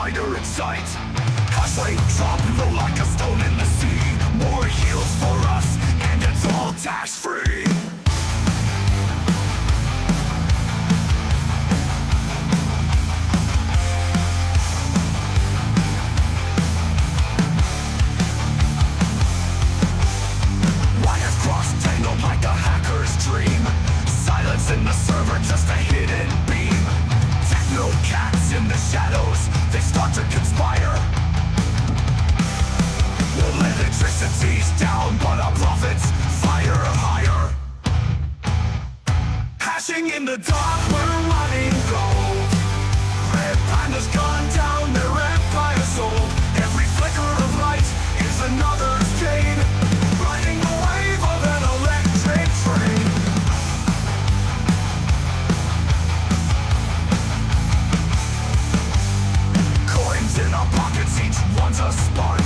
miner in sight. Hash rate drop low like a stone in the sea. More heals for us, and it's all tax free. Wires cross tangled like a hacker's dream. Silence in the server, just a hidden beam. Techno cats in the shadows, they start to conspire. Well, electricity's down, but our profits fire higher. Hashing in the dark, we're mining gold. Red Panda's gone down, their empire sold. Every flicker of light is another's gain. Riding the wave of an electric train. Coins in our pockets, each one's a spark.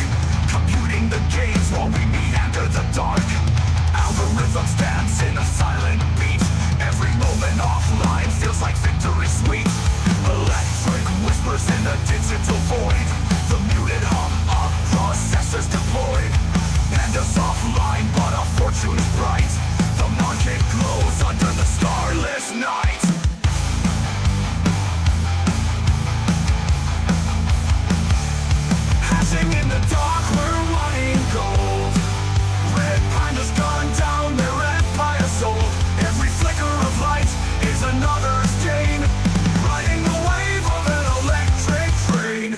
Computing the gains while we meander the dark. Algorithms dance in a silent beat. Every moment offline feels like victory sweet. Electric whispers in the digital void. The muted hum of processors deployed. Panda's offline, but our fortune's bright. The market glows under the starless night. Hashing in the dark, we're mining gold. Red Panda's gone down, their empire sold. Every flicker of light is another's gain. Riding the wave of an electric train.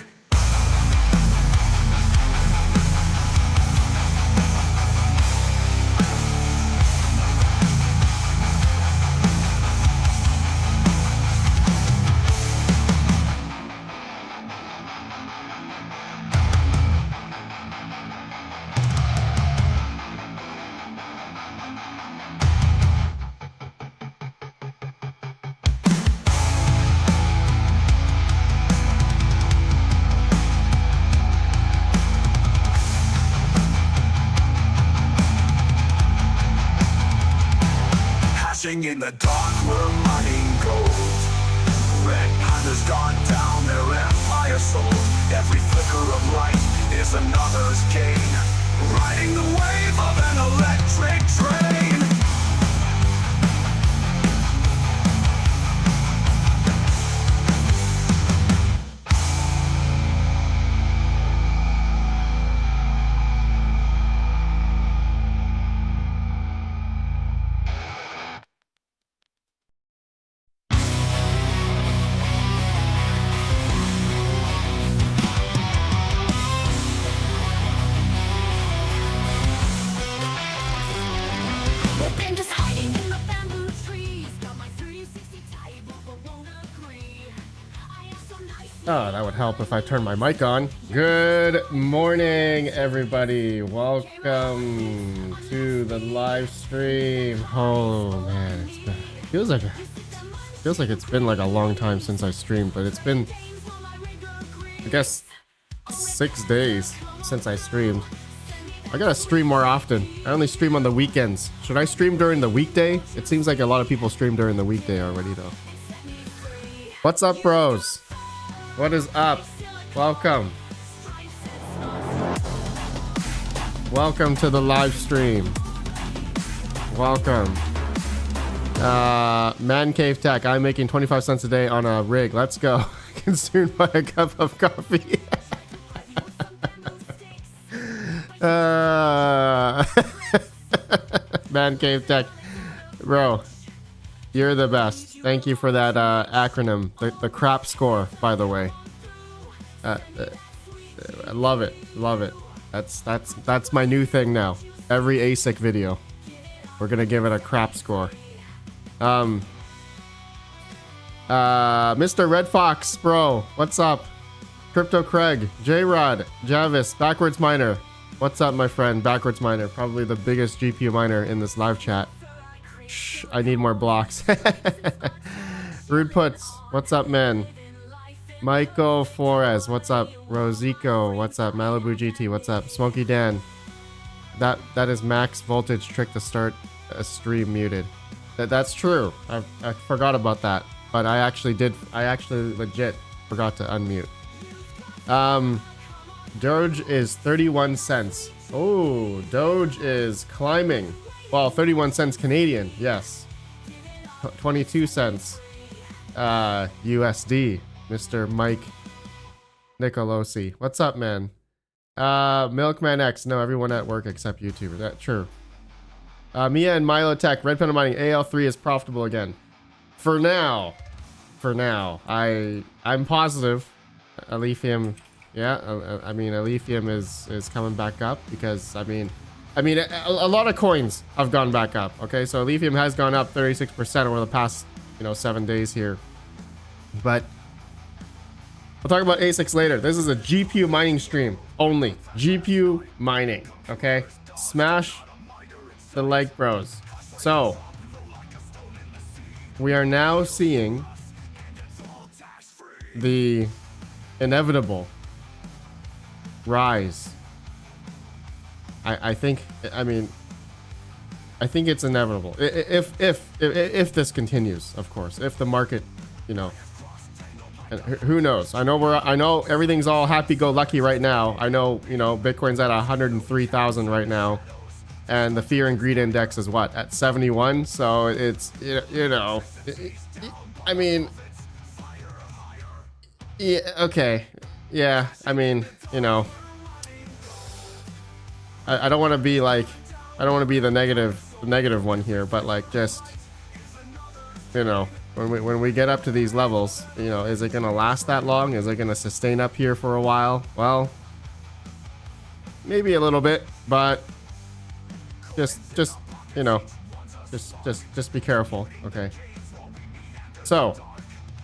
Hashing in the dark, we're mining gold. Red Panda's gone down, their empire sold. Every flicker of light is another's gain. Riding the wave of an electric train. Oh, that would help if I turn my mic on. Good morning, everybody. Welcome to the live stream. Oh man, feels like it's been like a long time since I streamed, but it's been, I guess, 6 days since I streamed. I gotta stream more often. I only stream on the weekends. Should I stream during the weekday? It seems like a lot of people stream during the weekday already, though. What's up, bros? What is up? Welcome. Welcome to the live stream. Welcome. Man Cave Tech. I'm making 25 cents a day on a rig. Let's go. I can soon buy a cup of coffee. Man Cave Tech. Bro, you're the best. Thank you for that acronym. The crap score, by the way. I love it. Love it. That's my new thing now. Every ASIC video, we're gonna give it a crap score. Mr. Red Fox, bro, what's up? Crypto Craig, J-Rod, Javis, Backwards Miner. What's up, my friend? Backwards Miner, probably the biggest GPU miner in this live chat. Shh, I need more blocks. Rude Puts, what's up, man? Michael Flores, what's up? Rosico, what's up? Malibu GT, what's up? Smokey Dan. That is max voltage trick to start a stream muted. That's true. I forgot about that, but I actually legit forgot to unmute. Doge is 31 cents. Oh, Doge is climbing. Well, 31 cents Canadian, yes. 22 cents USD. Mr. Mike Nicolosi. What's up, man? Milkman X. No, everyone at work except YouTuber. That's true. Mia and Milo Tech. RedPandaMining. AL3 is profitable again. For now. I'm positive. Aletheum. Yeah, I mean, Aletheum is coming back up because, I mean, a lot of coins have gone back up. Okay, so Aletheum has gone up 36% over the past, 7 days here. But we'll talk about ASICs later. This is a GPU mining stream only. GPU mining. Okay, smash the like, bros. So we are now seeing the inevitable rise. I think it's inevitable if this continues, of course. If the market, who knows? I know everything's all happy-go-lucky right now. I know, Bitcoin's at 103,000 right now, and the fear and greed index is what, at 71. So it's I mean, yeah, okay, yeah. I mean, I don't want to be like, I don't want to be the negative one here, but like, just, when we get up to these levels, is it gonna last that long? Is it gonna sustain up here for a while? Well, maybe a little bit, but just be careful. Okay. So,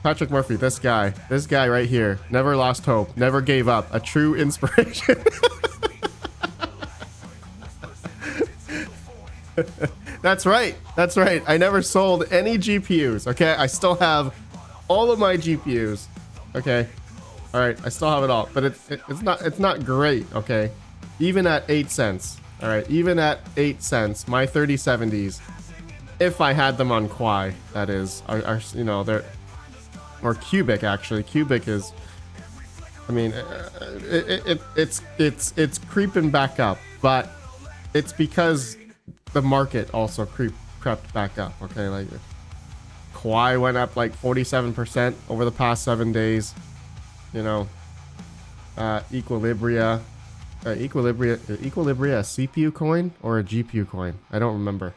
Patrick Murphy, this guy right here, never lost hope, never gave up, a true inspiration. That's right. I never sold any GPUs. Okay, I still have all of my GPUs. Okay, all right, I still have it all, but it's not great. Okay, even at 8 cents. All right, even at 8 cents, my 3070s, if I had them on Quai, that is, are they're, or Cubic actually. Cubic is, I mean, it's creeping back up, but it's because the market also crept back up. Okay, like Quai went up like 47% over the past 7 days. Equilibria, a CPU coin or a GPU coin? I don't remember.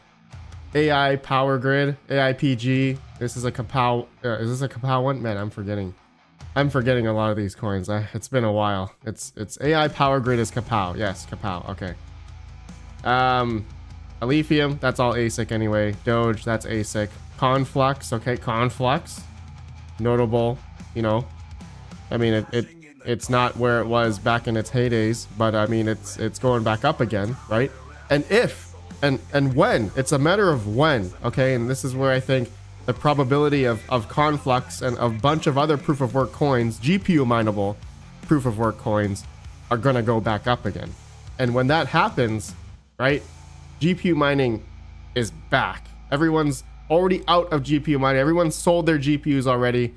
AI Power Grid, AIPG. This is a Kapow. Is this a Kapow one? Man, I'm forgetting a lot of these coins. It's been a while. It's AI Power Grid is Kapow. Yes, Kapow. Okay. Aletheum, that's all ASIC anyway. Doge, that's ASIC. Conflux, okay, Conflux, notable. I mean, it's not where it was back in its heydays, but I mean, it's going back up again, right? And if and when, it's a matter of when. Okay, and this is where I think the probability of Conflux and a bunch of other proof of work coins, GPU mineable proof of work coins, are gonna go back up again. And when that happens, right, GPU mining is back. Everyone's already out of GPU mining. Everyone sold their GPUs already.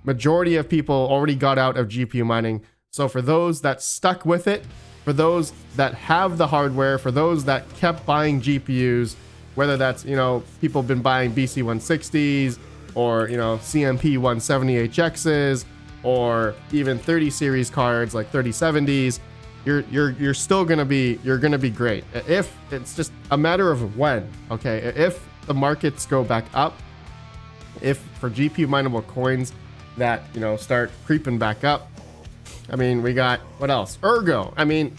Majority of people already got out of GPU mining. So for those that stuck with it, for those that have the hardware, for those that kept buying GPUs, whether that's, people have been buying BC160s or, CMP 170HXs or even 30 series cards like 3070s, you're still gonna be great. If it's just a matter of when. Okay, if the markets go back up, if for GPU mineable coins that start creeping back up, I mean, we got what else? Ergo, another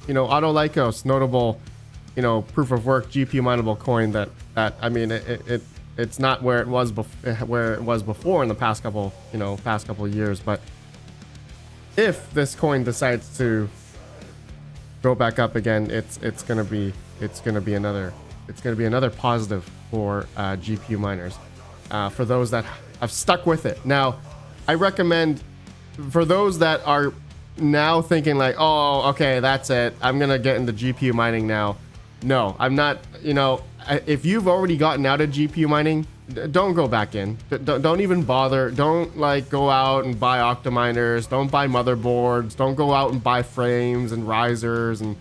Autolycos, notable proof of work GPU mineable coin that I mean, it's not where it was before in the past couple years, but if this coin decides to go back up again, it's gonna be another positive for GPU miners, for those that have stuck with it. Now, I recommend for those that are now thinking like, oh, okay, that's it, I'm gonna get into GPU mining now. No, I'm not. If you've already gotten out of GPU mining, don't go back in. Don't even bother. Don't like go out and buy octominers. Don't buy motherboards. Don't go out and buy frames and risers and,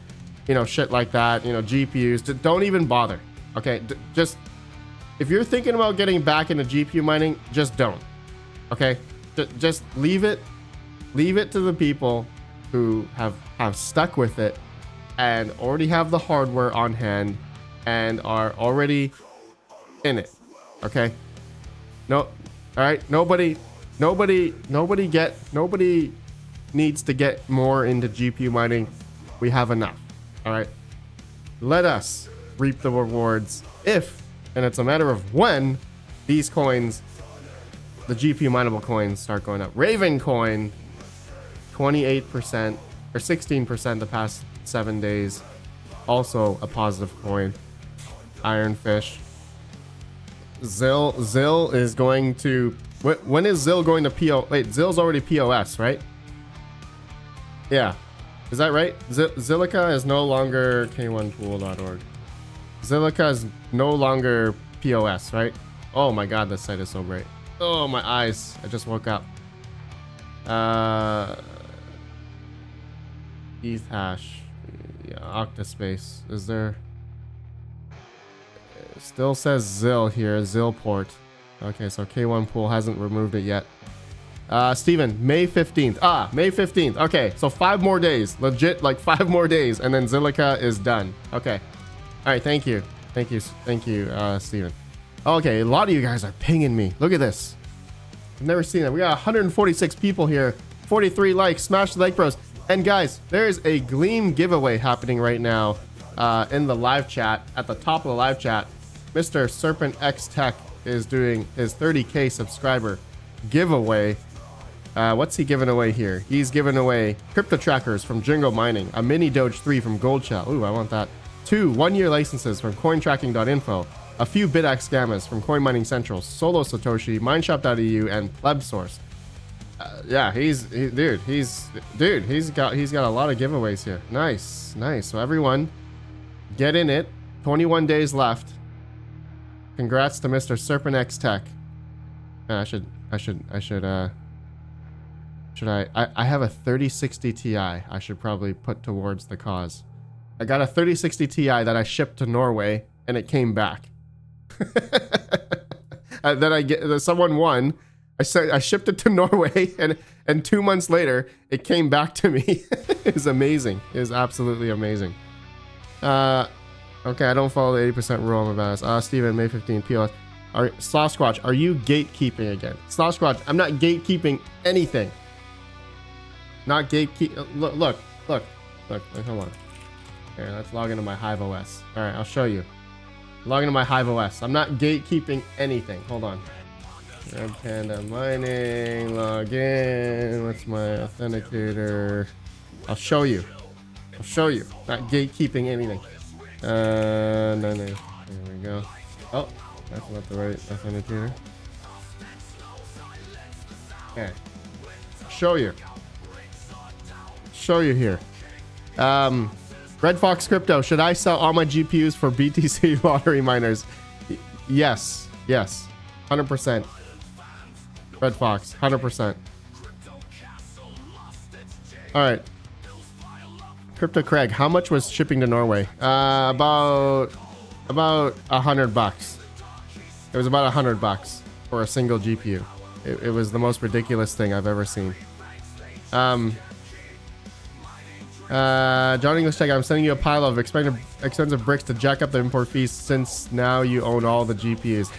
you know, shit like that. You know, GPUs. Don't even bother. Okay, just if you're thinking about getting back into GPU mining, just don't. Okay, just leave it. Leave it to the people who have stuck with it and already have the hardware on hand and are already in it. Okay, no, all right, nobody needs to get more into GPU mining. We have enough. All right, let us reap the rewards if, and it's a matter of when, these coins, the GPU mineable coins, start going up. Raven coin 28% or 16% the past 7 days, also a positive coin. Ironfish. Zill is going to, when is Zill going to PO? Wait, Zill's already POS, right? Yeah, is that right? Zilliqa is no longer k1pool.org. Zilliqa is no longer POS, right? Oh my god, this site is so bright. Oh, my eyes, I just woke up. ETH hash, yeah, Octaspace, is there? It still says Zill here, Zillport. Okay, so K1 Pool hasn't removed it yet. Steven, May 15th. May 15th. Okay, so 5 more days. Legit, like 5 more days, and then Zilliqa is done. Okay. All right, thank you. Thank you, Steven. Okay, a lot of you guys are pinging me. Look at this. I've never seen that. We got 146 people here. 43 likes. Smash the like, bros. And guys, there's a Gleam giveaway happening right now in the live chat. At the top of the live chat, Mr. Serpent X Tech is doing his 30K subscriber giveaway. What's he giving away here? He's giving away crypto trackers from Jingo Mining, a mini Doge 3 from Goldshell. Ooh, I want that. 2 one-year licenses from cointracking.info, a few BitX gammas from Coin Mining Central, Solo Satoshi, Mineshop.eu, and PlebSource. Yeah, he's got a lot of giveaways here. Nice. So everyone, get in it. 21 days left. Congrats to Mr. Serpent X Tech. I have a 3060 Ti. I should probably put towards the cause. I got a 3060 Ti that I shipped to Norway and it came back. Someone won. I shipped it to Norway and 2 months later it came back to me. It was amazing. It was absolutely amazing. Okay, I don't follow the 80% rule. I'm a badass. Steven, May 15, POS. Slothsquatch, are you gatekeeping again? Slothsquatch, I'm not gatekeeping anything. Not gatekeep. Look. Hold on. Here, let's log into my Hive OS. All right, I'll show you. Log into my Hive OS. I'm not gatekeeping anything. Hold on. RedPandaMining. Log in. What's my authenticator? I'll show you. Not gatekeeping anything. No. There we go. Oh, that's not the right authenticator. Okay. Show you here. Red Fox Crypto, should I sell all my GPUs for BTC lottery miners? Yes. 100%. Red Fox, 100%. All right. Crypto Craig, how much was shipping to Norway? About $100. It was about $100 for a single GPU. It was the most ridiculous thing I've ever seen. John English Tech, I'm sending you a pile of expensive bricks to jack up the import fees since now you own all the GPUs.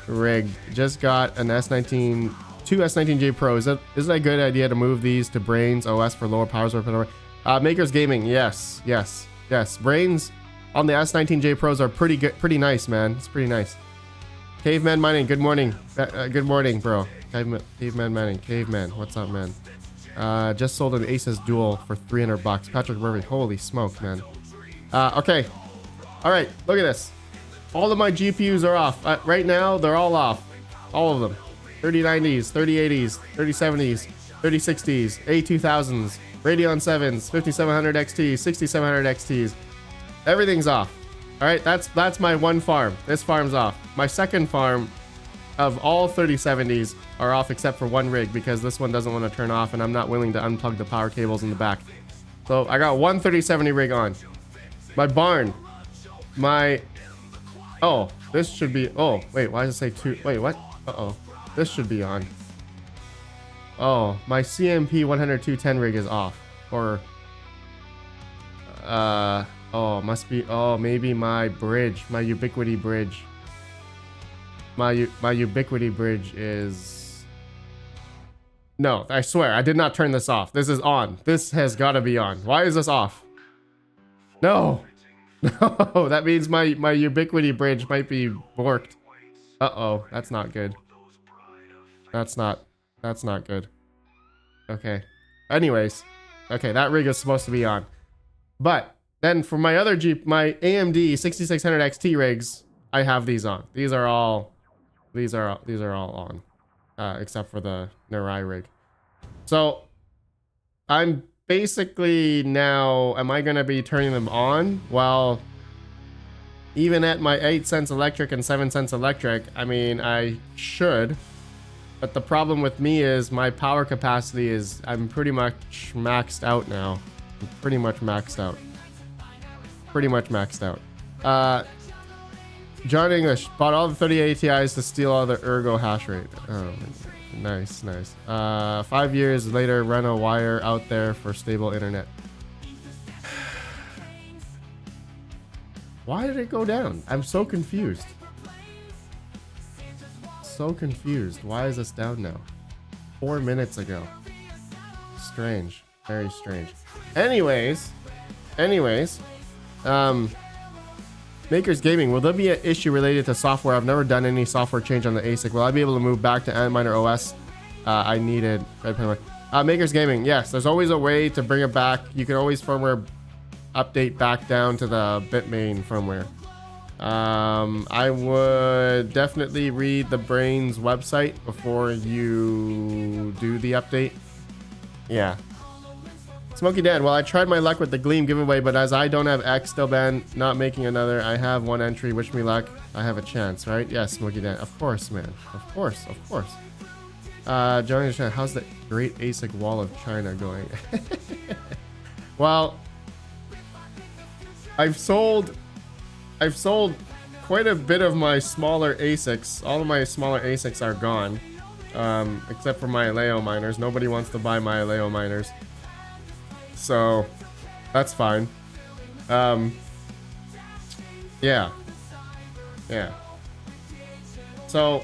Rigged. Just got an S19, 2 S19J Pro. Is it a good idea to move these to Brains OS for lower powers or whatever? Makers Gaming, yes. Brains on the S19J Pros are pretty good, pretty nice, man. It's pretty nice. Caveman Mining, good morning. Good morning, bro. Caveman Mining, Caveman, what's up, man? Just sold an Asus Dual for $300. Patrick Murphy, holy smoke, man. Okay. All right, look at this. All of my GPUs are off. Right now, they're all off. All of them. 3090s, 3080s, 3070s, 3060s, A2000s, Radeon 7s, 5700 XTs, 6700 XTs. Everything's off. All right, that's my one farm. This farm's off. My second farm of all 3070s are off except for one rig because this one doesn't want to turn off and I'm not willing to unplug the power cables in the back. So I got one 3070 rig on. My barn. Oh, this should be... Oh, wait, why does it say two? Wait, what? Uh-oh. This should be on. Oh, my CMP 10210 rig is off. Or... Oh, must be... Oh, maybe my bridge. My Ubiquity bridge. My Ubiquity bridge is... No, I swear, I did not turn this off. This is on. This has got to be on. Why is this off? No. No, that means my Ubiquity bridge might be borked. Uh-oh, that's not good. That's not good. Okay. Anyways. Okay, that rig is supposed to be on. But then for my other my AMD 6600 XT rigs, I have these on. These are all on. Except for the Mirai rig. So I'm basically now, am I gonna be turning them on? Well, even at my 8 cents electric and 7 cents electric, I mean, I should. But the problem with me is my power capacity is, I'm pretty much maxed out now. I'm pretty much maxed out. John English bought all the 30 ATIs to steal all the ergo hash rate. Oh, nice. 5 years later, run a wire out there for stable internet. Why did it go down? I'm so confused. Why is this down now? 4 minutes ago. Strange. Very strange. Anyways. Makers Gaming, will there be an issue related to software? I've never done any software change on the ASIC. Will I be able to move back to Antminer OS? I needed RedPandaMining. Makers Gaming, yes, there's always a way to bring it back. You can always firmware update back down to the Bitmain firmware. I would definitely read the Brains website before you do the update. Yeah. Smokey Dan, well, I tried my luck with the Gleam giveaway, but as I don't have X, still banned, not making another. I have one entry. Wish me luck. I have a chance, right? Yes, Smokey Dan. Of course, man. Of course. Johnny, how's the Great ASIC Wall of China going? Well, I've sold quite a bit of my smaller ASICs. All of my smaller ASICs are gone, except for my Aleo miners. Nobody wants to buy my Aleo miners. So that's fine. Yeah. So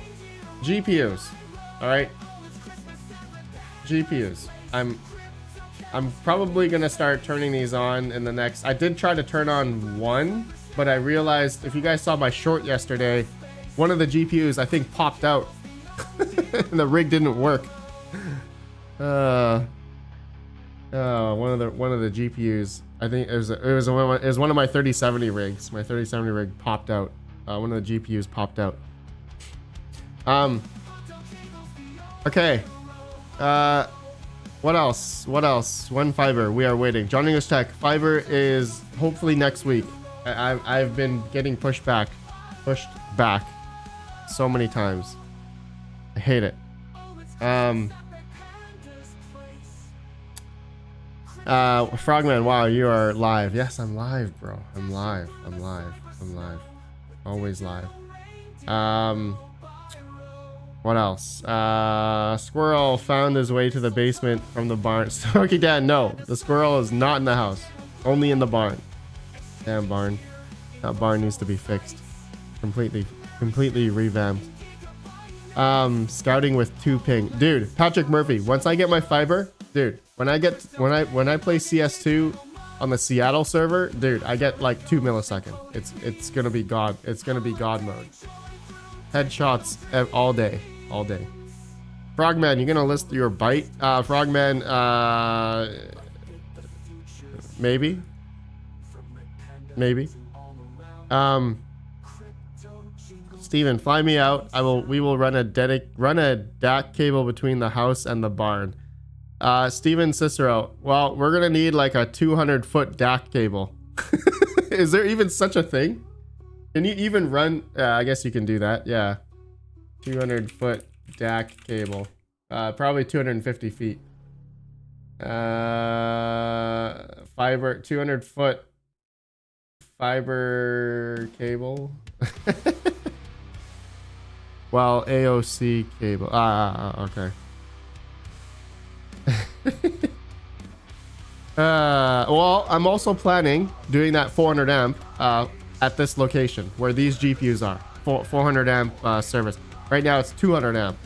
GPUs, all right. GPUs. I'm probably gonna start turning these on in the next. I did try to turn on one, but I realized, if you guys saw my short yesterday, one of the GPUs I think popped out, and the rig didn't work. One of the GPUs. I think it was one of my 3070 rigs. My 3070 rig popped out. One of the GPUs popped out. Okay. What else? When Fiverr? We are waiting. John English Tech. Fiverr is hopefully next week. I've been getting pushed back so many times. I hate it. Frogman, wow, you are live. Yes, I'm live, bro. I'm live. Always live. What else? Squirrel found his way to the basement from the barn. Smokey Dan, no. The squirrel is not in the house. Only in the barn. Damn barn. That barn needs to be fixed. Completely revamped. Scouting with 2 ping. Dude, Patrick Murphy, once I get my fiber, dude, when I play CS2 on the Seattle server, dude, I get like 2 milliseconds. It's gonna be God. It's gonna be God mode. Headshots all day. Frogman, you gonna list your bite? Frogman, maybe. Steven, fly me out. We will run a DAC cable between the house and the barn. Steven Cicero, well, we're gonna need like a 200-foot DAC cable. Is there even such a thing? Can you even run? I guess you can do that. Yeah. 200-foot DAC cable. Probably 250 feet. Fiber, 200-foot fiber cable. Well, AOC cable. Okay. Well, I'm also planning doing that 400 amp at this location where these GPUs are. 400 amp service. Right now it's 200 amp.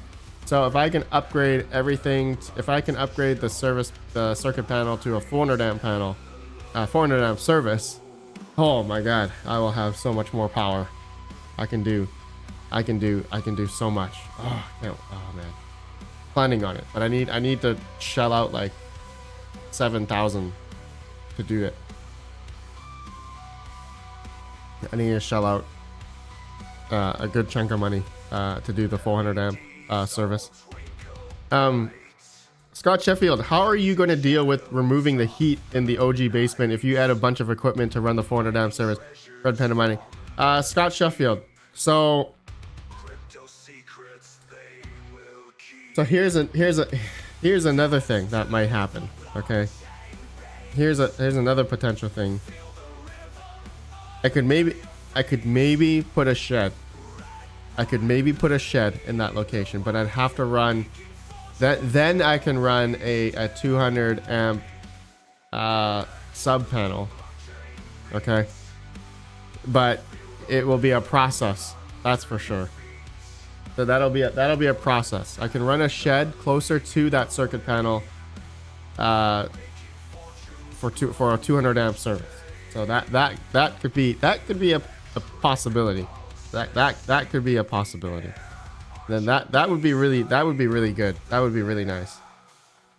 So if I can upgrade everything, if I can upgrade the circuit panel to a 400 amp panel, 400 amp service, oh my god, I will have so much more power. I can do so much. Oh man, planning on it, but I need to shell out like 7,000 to do it. I need to shell out a good chunk of money to do the 400 amp service. Scott Sheffield, how are you going to deal with removing the heat in the OG basement if you add a bunch of equipment to run the 400 amp service? Red Panda Mining. Scott Sheffield, so here's another thing that might happen. Okay, here's another potential thing. I could maybe put a shed. I could maybe put a shed in that location, but I'd have to run that. Then I can run a 200 amp sub panel. Okay, but it will be a process. That's for sure. So that'll be a process. I can run a shed closer to that circuit panel for a 200 amp service. So that could be a possibility. That could be a possibility. Then that would be really good. That would be really nice.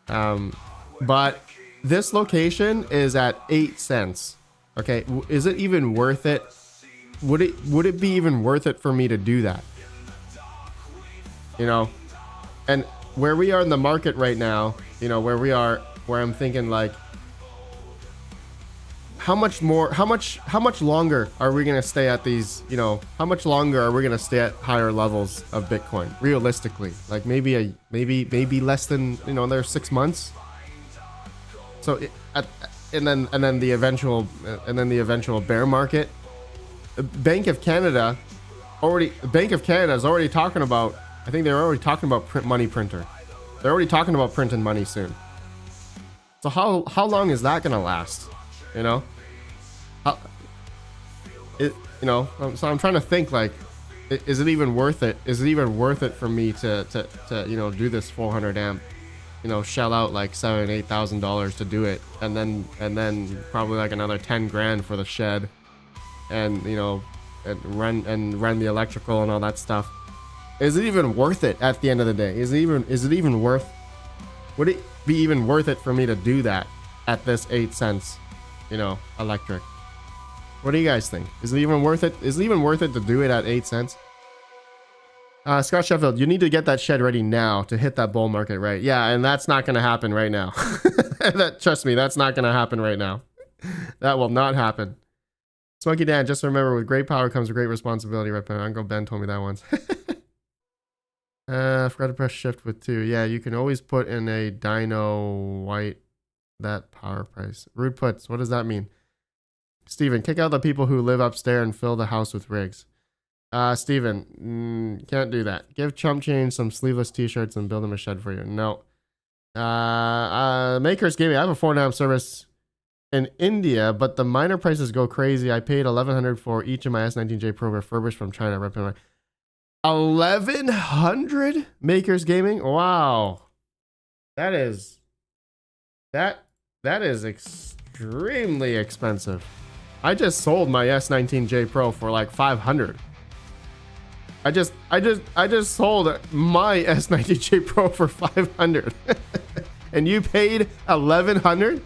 But this location is at 8 cents. Okay, is it even worth it? Would it be even worth it for me to do that? You know, and where we are in the market right now, you know, where I'm thinking like, how much longer are we gonna stay at these? You know, how much longer are we gonna stay at higher levels of Bitcoin? Realistically, like maybe less than, you know, there's 6 months. So and then the eventual bear market. Bank of Canada is already talking about. I think they're already talking about money printer. They're already talking about printing money soon. So how long is that gonna last? You know, so I'm trying to think, like, is it even worth it? Is it even worth it for me to you know, do this 400 amp, you know, shell out like $7,000-8,000 to do it, and then probably like another 10 grand for the shed, and you know, and run the electrical and all that stuff. Is it even worth it at the end of the day? Is it even worth? Would it be even worth it for me to do that at this 8 cents? You know, electric. What do you guys think? Is it even worth it? Is it even worth it to do it at 8 cents? Scott Sheffield, you need to get that shed ready now to hit that bull market, right? Yeah, and that's not going to happen right now. Trust me, that's not going to happen right now. That will not happen. Smoky Dan, just remember, with great power comes great responsibility. Right, Uncle Ben told me that once. Forgot to press shift with 2. Yeah, you can always put in a dyno white. That power price. Rude puts. What does that mean? Steven, kick out the people who live upstairs and fill the house with rigs. Steven, can't do that. Give Chump Change some sleeveless t-shirts and build him a shed for you. No. Makers Gaming. I have a 400 amp service in India, but the miner prices go crazy. I paid $1,100 for each of my S19J Pro refurbished from China. $1,100 Makers Gaming? Wow. That is extremely expensive. I just sold my S19J Pro for like $500. I just sold my S19J Pro for $500. And you paid $1,100?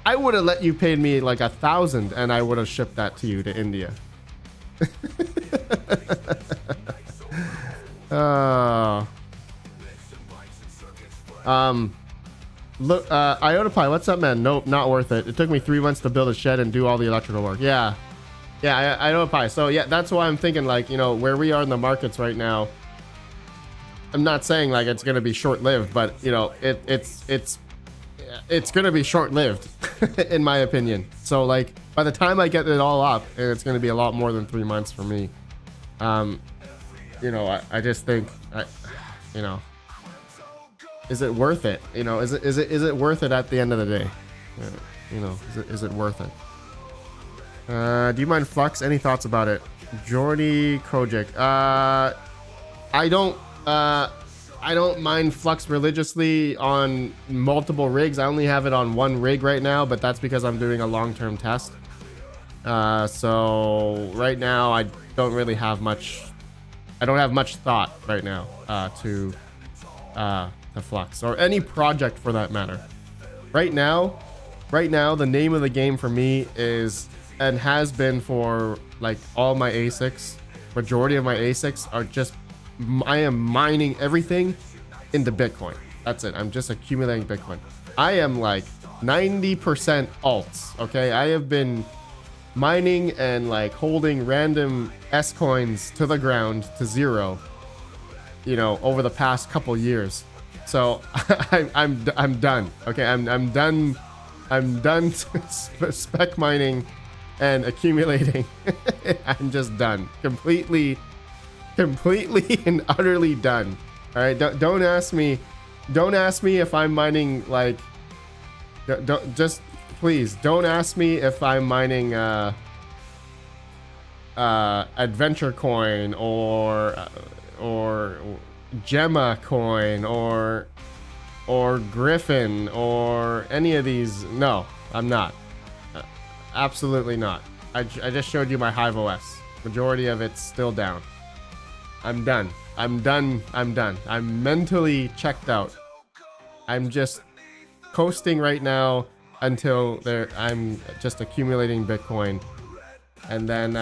I would have let you pay me like $1,000 and I would have shipped that to you to India. Look, IotaPie, what's up, man? Nope, not worth it. It took me 3 months to build a shed and do all the electrical work. Yeah. Yeah, I know Pi. So yeah, that's why I'm thinking, like, you know, where we are in the markets right now. I'm not saying like it's gonna be short-lived, but you know, it's gonna be short-lived, in my opinion. So like, by the time I get it all up, and it's gonna be a lot more than 3 months for me. You know, I just think, you know, is it worth it? You know, is it worth it at the end of the day? You know, is it worth it? Do you mind Flux? Any thoughts about it? Jordy Kojic. I don't mind Flux religiously on multiple rigs. I only have it on 1 rig right now, but that's because I'm doing a long-term test. So right now I don't really have much. I don't have much thought right now to Flux or any project for that matter. Right now, the name of the game for me is, and has been for like all my ASICs, majority of my ASICs are just, I am mining everything into Bitcoin. That's it. I'm just accumulating Bitcoin. I am like 90% alts. Okay. I have been mining and like holding random S coins to the ground to 0, you know, over the past couple years. So I'm done. Okay. I'm done. I'm done spec mining and accumulating. I'm just done. Completely and utterly done. All right. Don't ask me if I'm mining like, don't just please don't ask me if I'm mining adventure coin or Gemma coin or Griffin or any of these. No, I'm not. Absolutely not. I just showed you my Hive OS. Majority of it's still down. I'm done. I'm mentally checked out. I'm just coasting right now until I'm just accumulating Bitcoin. And then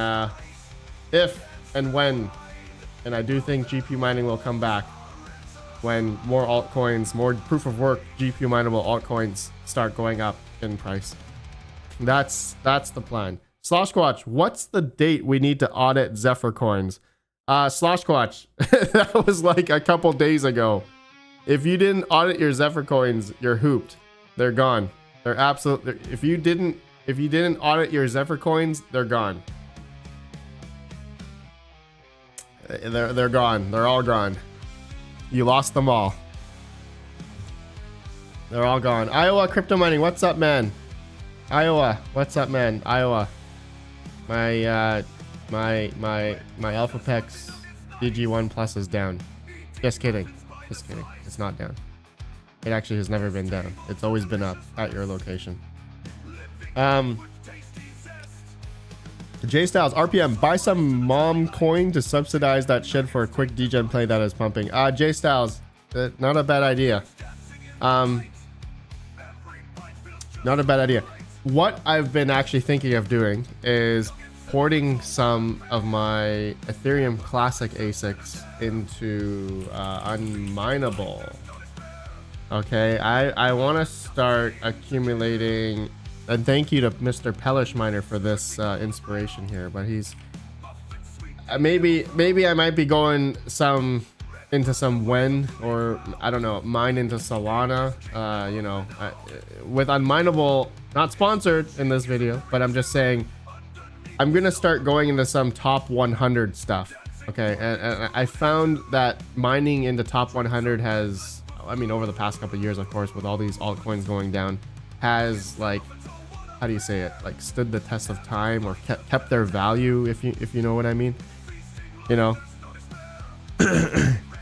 if and when, and I do think GPU mining will come back when more altcoins, more proof of work GPU mineable altcoins start going up in price. That's the plan. Sloshquatch, what's the date we need to audit Zephyr coins? Sloshquatch, that was like a couple days ago. If you didn't audit your Zephyr coins, you're hooped. They're gone. They're absolutely. If you didn't audit your Zephyr coins, they're gone. They're gone. They're all gone. You lost them all. They're all gone. Iowa crypto mining. What's up, man? Iowa. What's up, man? Iowa. My AlphaPex DG1 Plus is down. Just kidding. Just kidding. It's not down. It actually has never been down. It's always been up at your location. J Styles, RPM, buy some mom coin to subsidize that shit for a quick degen play that is pumping. J Styles, not a bad idea. Not a bad idea. What I've been actually thinking of doing is porting some of my Ethereum Classic ASICs into unminable. Okay, I want to start accumulating, and thank you to Mr. Pellish Miner for this inspiration here. But he's maybe I might be going into some Wen, or I don't know, mine into Solana. You know, with unminable, not sponsored in this video, but I'm just saying I'm gonna start going into some top 100 stuff. Okay, and I found that mining into top 100 has, I mean, over the past couple of years, of course, with all these altcoins going down, has, like, how do you say it, like, stood the test of time, or kept their value, if you know what I mean, you know.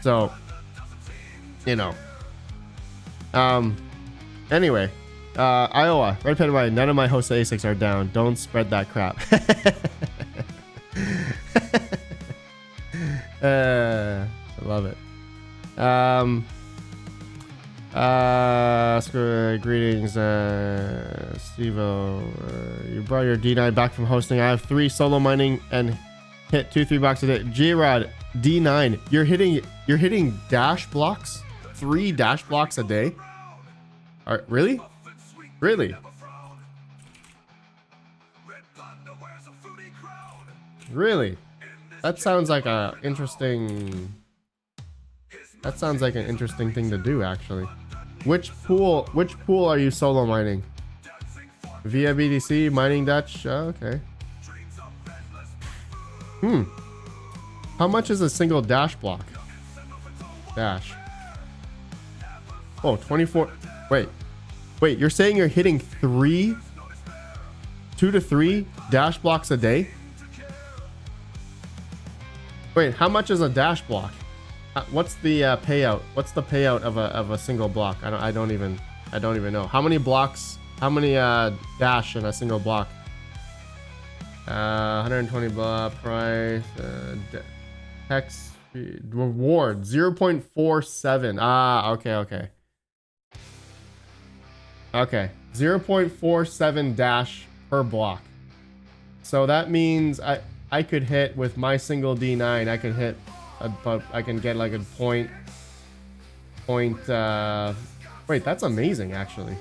So, you know, anyway, Iowa, RedPandaMining, none of my host ASICs are down. Don't spread that crap. I love it. Greetings, Stevo. You brought your D9 back from hosting. I have 3 solo mining and hit 2-3 blocks a day. G-Rod, D9. You're hitting dash blocks, 3 dash blocks a day. Really? Really? That sounds like a interesting... That sounds like an interesting thing to do, actually. Which pool are you solo mining? Via BTC, mining Dutch? Oh, okay. How much is a single dash block? Dash. Oh, 24. Wait, you're saying you're hitting 2 to 3 dash blocks a day? Wait, how much is a dash block? What's the payout? What's the payout of a single block? I don't even know. How many blocks? How many dash in a single block? 120 block price. Hex reward 0.47. Ah, okay. Okay, 0.47 dash per block. So that means I could hit with my single D9. I could hit, but I can get like a point. Wait, that's amazing actually.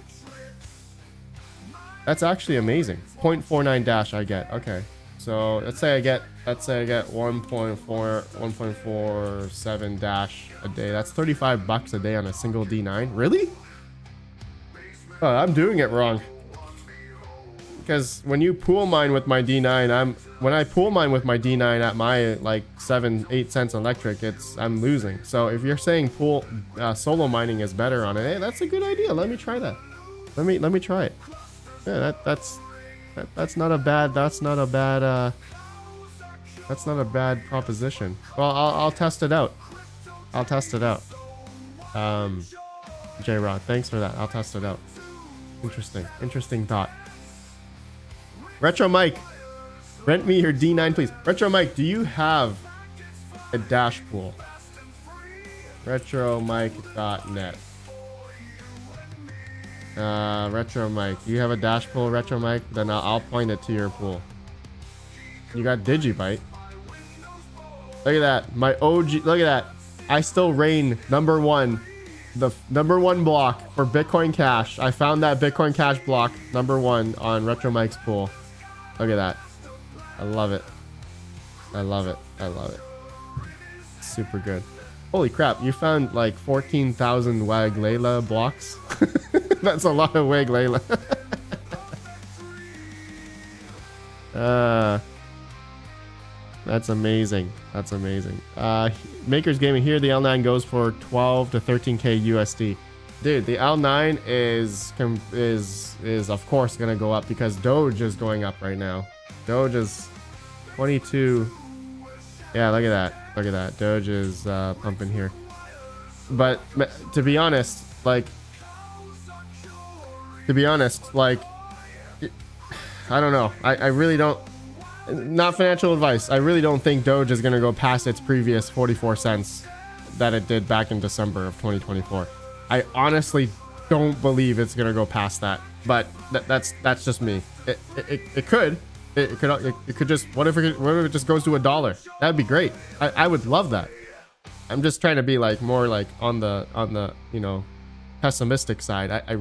That's actually amazing. 0.49 dash I get. Okay, so let's say I get 1.47 dash a day. That's $35 a day on a single D9. Really? Oh, I'm doing it wrong. Because when you pool mine with my D9, when I pool mine with my D9 at my like 7-8 cents electric, I'm losing. So if you're saying solo mining is better on it, hey, that's a good idea. Let me try that. Let me try it. Yeah, that's not a bad proposition. Well, I'll test it out. J-Rod, thanks for that. I'll test it out. Interesting thought. Retro Mike, rent me your D9, please. Retro Mike, do you have a dash pool? RetroMike.net. Retro Mike, do you have a dash pool, Retro Mike? Then I'll point it to your pool. You got Digibyte. Look at that, my OG. Look at that. I still reign number one. The number one block for Bitcoin Cash. I found that Bitcoin Cash block number one on Retro Mike's pool. Look at that. I love it. Super good. Holy crap, you found like 14,000 Wag Layla blocks. That's a lot of Wag Layla. That's amazing. Makers Gaming here. The L9 goes for 12 to 13k USD. Dude, the L9 is of course gonna go up because Doge is going up right now. Doge is 22. Yeah, look at that. Doge is pumping here. But to be honest, like I don't know. I really don't. Not financial advice. I really don't think Doge is going to go past its previous 44 cents that it did back in December of 2024. I honestly don't believe it's going to go past that. But that's just me. It could just, what if it just goes to $1? That'd be great. I would love that. I'm just trying to be like more like on the you know, pessimistic side. I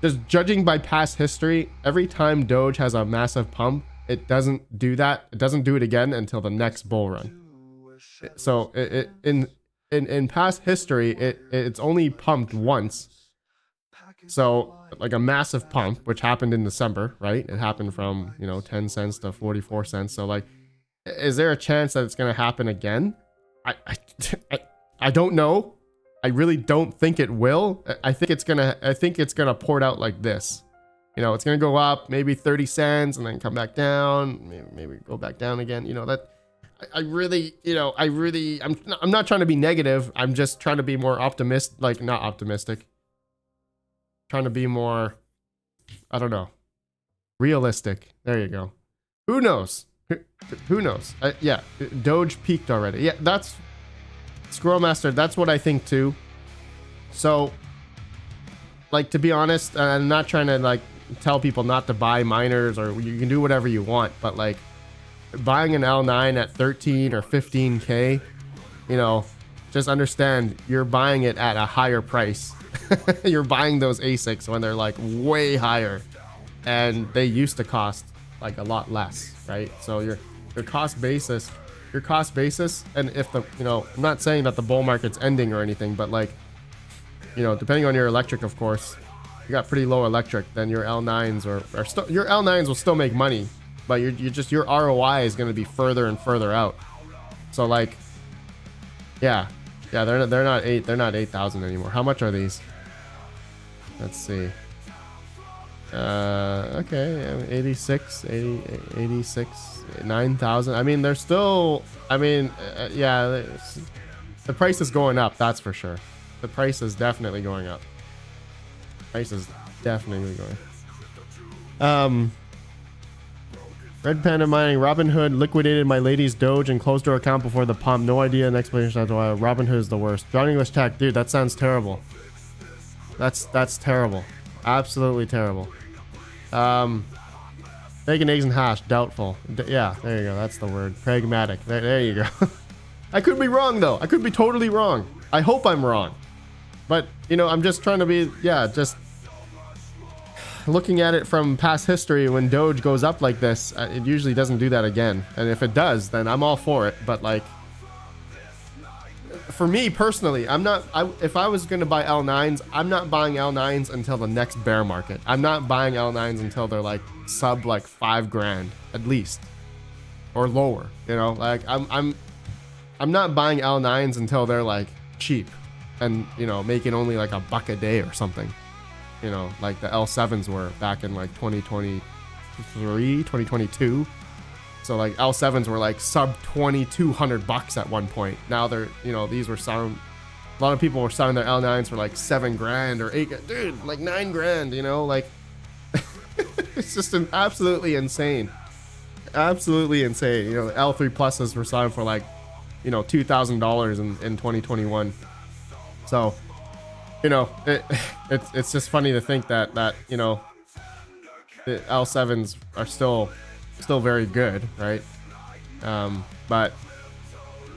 just judging by past history, every time Doge has a massive pump, it doesn't do that. It doesn't do it again until the next bull run. So in past history, it's only pumped once. So like a massive pump, which happened in December, right? It happened from, you know, 10 cents to 44 cents. So like, is there a chance that it's going to happen again? I don't know. I really don't think it will. I think it's gonna port out like this. You know, it's gonna go up maybe 30 cents and then come back down, maybe go back down again. You know, that I'm not trying to be negative. I'm just trying to be more not optimistic. Trying to be more, I don't know, realistic. There you go. Who knows? Who knows? Yeah, Doge peaked already. Yeah, that's Squirrel Master. That's what I think too. So, like, to be honest, I'm not trying to like tell people not to buy miners, or you can do whatever you want, but like buying an L9 at 13 or 15k, you know, just understand you're buying it at a higher price. You're buying those ASICs when they're like way higher, and they used to cost like a lot less, right? So your cost basis, and if the, you know, I'm not saying that the bull market's ending or anything, but like, you know, depending on your electric, of course, you got pretty low electric, then your L9s are still, your L9s will still make money, but you just, your ROI is going to be further and further out. So like, yeah, they're not 8,000 anymore. How much are these? Let's see. Okay, 86, 9,000. I mean, they're still, I mean, yeah, the price is going up, that's for sure. The price is definitely going up. Price is definitely going. Red Panda Mining, Robinhood liquidated my lady's Doge and closed her account before the pump. No idea an explanation as to why. Robinhood is the worst. John English Tech, dude, that sounds terrible. That's terrible. Absolutely terrible. Bacon, eggs, and hash, doubtful. Yeah, there you go. That's the word. Pragmatic. There you go. I could be wrong, though. I could be totally wrong. I hope I'm wrong. But, you know, I'm just trying to be, yeah, just looking at it from past history. When Doge goes up like this, it usually doesn't do that again. And if it does, then I'm all for it. But, like, for me personally, if I was going to buy L9s, I'm not buying L9s until the next bear market. I'm not buying L9s until they're like sub like $5,000 at least, or lower, you know, like I'm not buying L9s until they're like cheap and, you know, making only like $1 a day or something, you know, like the L7s were back in like 2023, 2022. So like L7s were like sub $2,200 at one point. Now they're, you know, these were selling, a lot of people were selling their L9s for like $7,000 or $8,000, dude, like $9,000, you know, like it's just absolutely insane. Absolutely insane. You know, the L3 pluses were selling for like, you know, $2,000 in 2021. So, you know, it's just funny to think that, you know, the L7s are still very good, right? But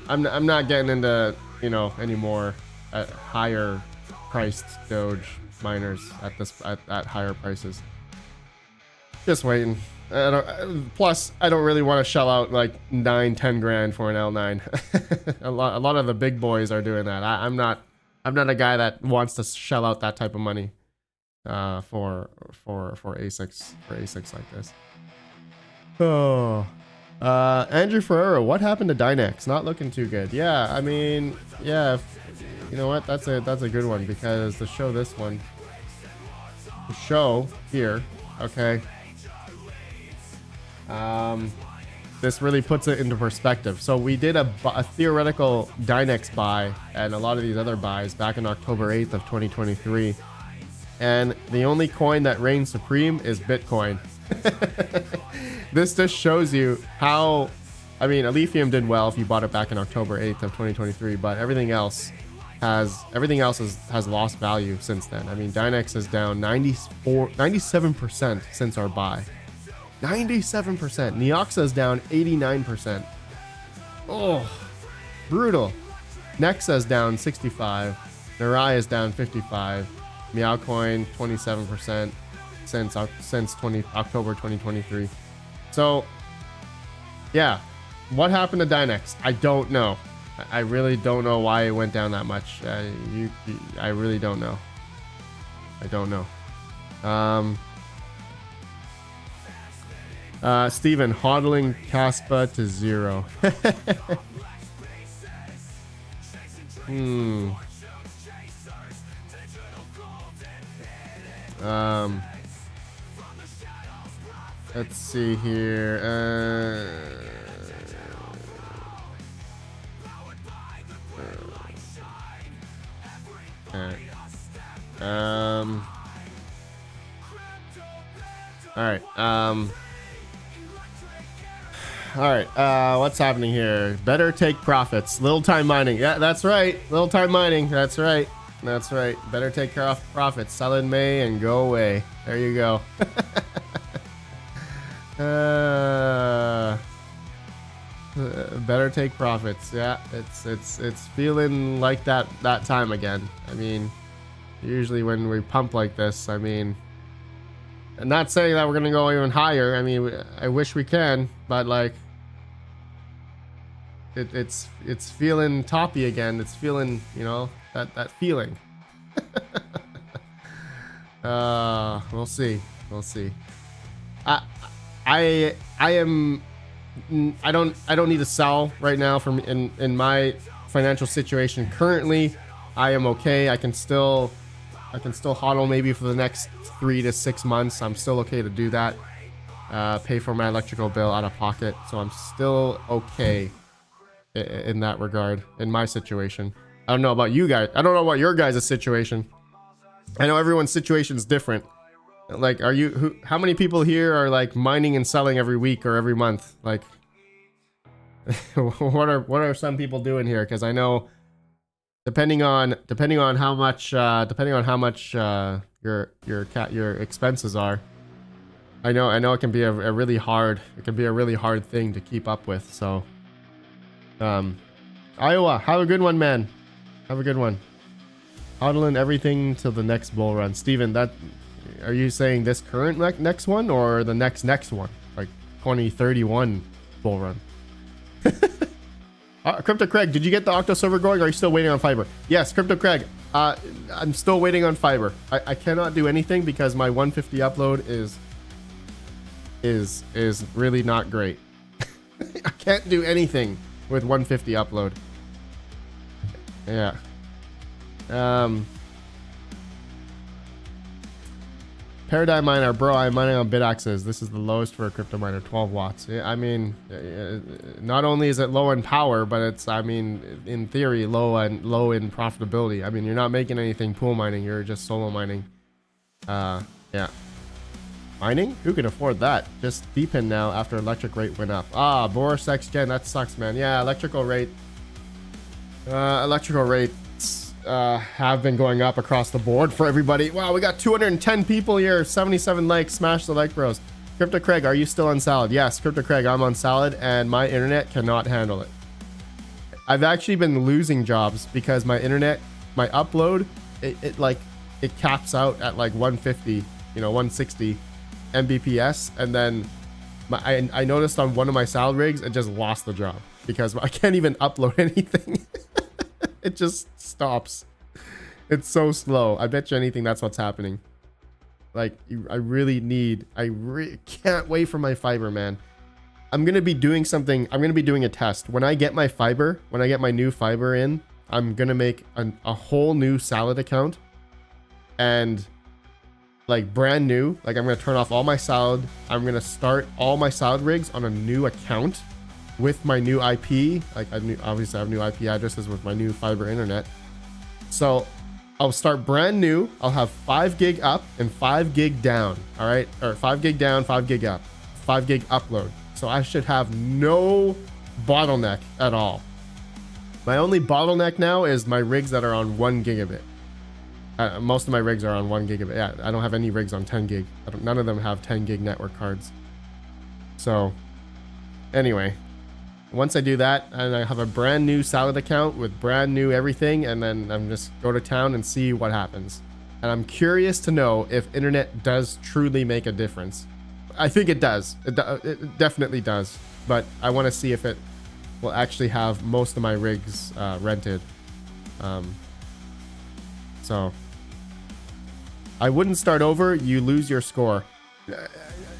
I'm not getting into, you know, any more higher priced Doge miners at higher prices. Just waiting. Plus, I don't really want to shell out like $9-10 grand for an L9. a lot of the big boys are doing that. I'm not a guy that wants to shell out that type of money for ASICs like this. Oh, Andrew Ferreira, what happened to Dynex? Not looking too good. Yeah, I mean, yeah, you know what? That's a good one, because to show this one, to show here, okay. This really puts it into perspective. So we did a theoretical Dynex buy and a lot of these other buys back on October 8th of 2023, and the only coin that reigns supreme is Bitcoin. This just shows you how, I mean, Alephium did well if you bought it back in October 8th of 2023, but everything else has lost value since then. I mean, Dynex is down 97% since our buy. 97%. Neoxa is down 89%. Oh, brutal. Nexa is down 65. Mirai is down 55. Meowcoin 27% since October 2023. So, yeah, what happened to Dynex? I don't know. I really don't know why it went down that much. I really don't know. I don't know. Steven, hodling Caspa to 0. Let's see here. All right. What's happening here? Better take profits. Little time mining. Yeah, that's right. Little time mining. That's right. That's right. Better take profits. Sell in May and go away. There you go. Better take profits. Yeah, it's feeling like that time again. I mean, usually when we pump like this, I mean, I'm not saying that we're gonna go even higher. I mean, I wish we can, but like, it's feeling toppy again. It's feeling, you know, that feeling. We'll see. We'll see. I am. I don't need to sell right now. From in my financial situation currently, I am okay. I can still hodl maybe for the next 3 to 6 months. I'm still okay to do that. Pay for my electrical bill out of pocket, so I'm still okay in that regard. In my situation, I don't know about you guys. I don't know about your guys' situation. I know everyone's situation is different. Like, are you how many people here are like mining and selling every week or every month? Like, what are some people doing here? Because I know depending on how much your expenses are, I know it can be a really hard thing to keep up with. So Iowa, have a good one, man. Have a good one. Hodling everything till the next bull run. Steven, that, are you saying this current next one or the next one? Like 2031 bull run? Crypto Craig, did you get the Octo server going? Or are you still waiting on fiber? Yes, Crypto Craig, I'm still waiting on fiber. I cannot do anything because my 150 upload is really not great. I can't do anything with 150 upload. Yeah. Paradigm miner, bro, I'm mining on BitAxes. This is the lowest for a crypto miner, 12 watts. I mean, not only is it low in power, but it's, I mean, in theory, low in profitability. I mean, you're not making anything pool mining, you're just solo mining. Yeah. Mining? Who can afford that? Just deepen now after electric rate went up. Ah, Boris X Gen, that sucks, man. Yeah, electrical rates have been going up across the board for everybody. Wow, we got 210 people here, 77 likes. Smash the like, bros. Crypto Craig, are you still on salad? Yes, Crypto Craig, I'm on salad and my internet cannot handle it. I've actually been losing jobs because my internet, my upload, it caps out at like 150, 160 Mbps, and then I noticed on one of my salad rigs it just lost the job because I can't even upload anything. It just stops. It's so slow. I bet you anything that's what's happening. Like, I really can't wait for my fiber, man. I'm gonna be doing something. I'm gonna be doing a test when I get my fiber, when I get my new fiber in. I'm gonna make a whole new salad account, and like brand new. Like, I'm gonna turn off all my salad. I'm gonna start all my salad rigs on a new account with my new IP. Like, obviously I have new IP addresses with my new fiber internet. So I'll start brand new. I'll have 5 gig up and 5 gig down. All right, or 5 gig down, 5 gig up, 5 gig upload. So I should have no bottleneck at all. My only bottleneck now is my rigs that are on 1 gigabit. Most of my rigs are on 1 gigabit. Yeah, I don't have any rigs on 10 gig. None of them have 10 gig network cards. So anyway, once I do that and I have a brand new salad account with brand new everything, and then I'm just go to town and see what happens. And I'm curious to know if internet does truly make a difference. I think it does. It definitely does. But I want to see if it will actually have most of my rigs rented. So I wouldn't start over. You lose your score.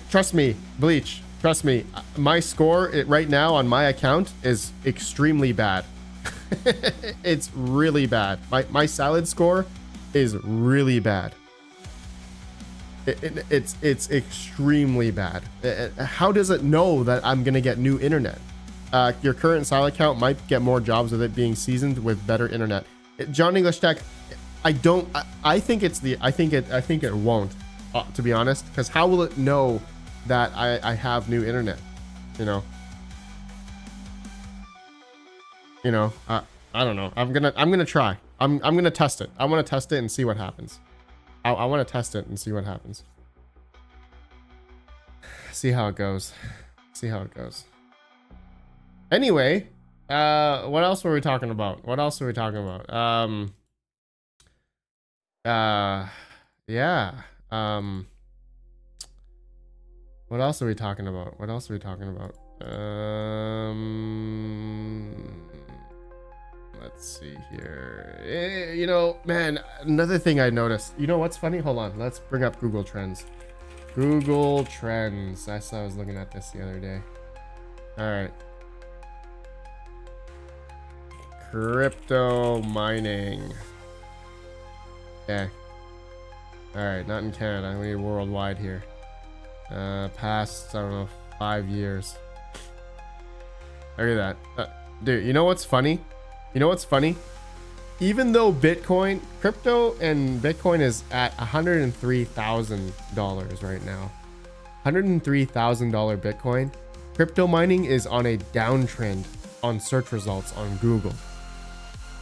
Trust me, Bleach. Trust me. My score right now on my account is extremely bad. It's really bad. My salad score is really bad. It's extremely bad. How does it know that I'm gonna get new internet? Your current salad account might get more jobs with it being seasoned with better internet. John English Tech, I think it won't, to be honest, because how will it know that I have new internet? I don't know. I'm gonna try. I'm gonna test it. I want to test it and see what happens. I want to test it and see what happens. See how it goes. See how it goes. Anyway, what else were we talking about? Yeah. What else are we talking about? What else are we talking about? Let's see here. You know, man, another thing I noticed. You know what's funny? Hold on. Let's bring up Google Trends. Google Trends. I was looking at this the other day. All right. Crypto mining. Okay. All right, not in Canada. We need worldwide here. Past, I don't know, 5 years. Look at that. Dude, you know what's funny? You know what's funny? Even though Bitcoin, crypto and Bitcoin is at $103,000 right now. $103,000 Bitcoin. Crypto mining is on a downtrend on search results on Google.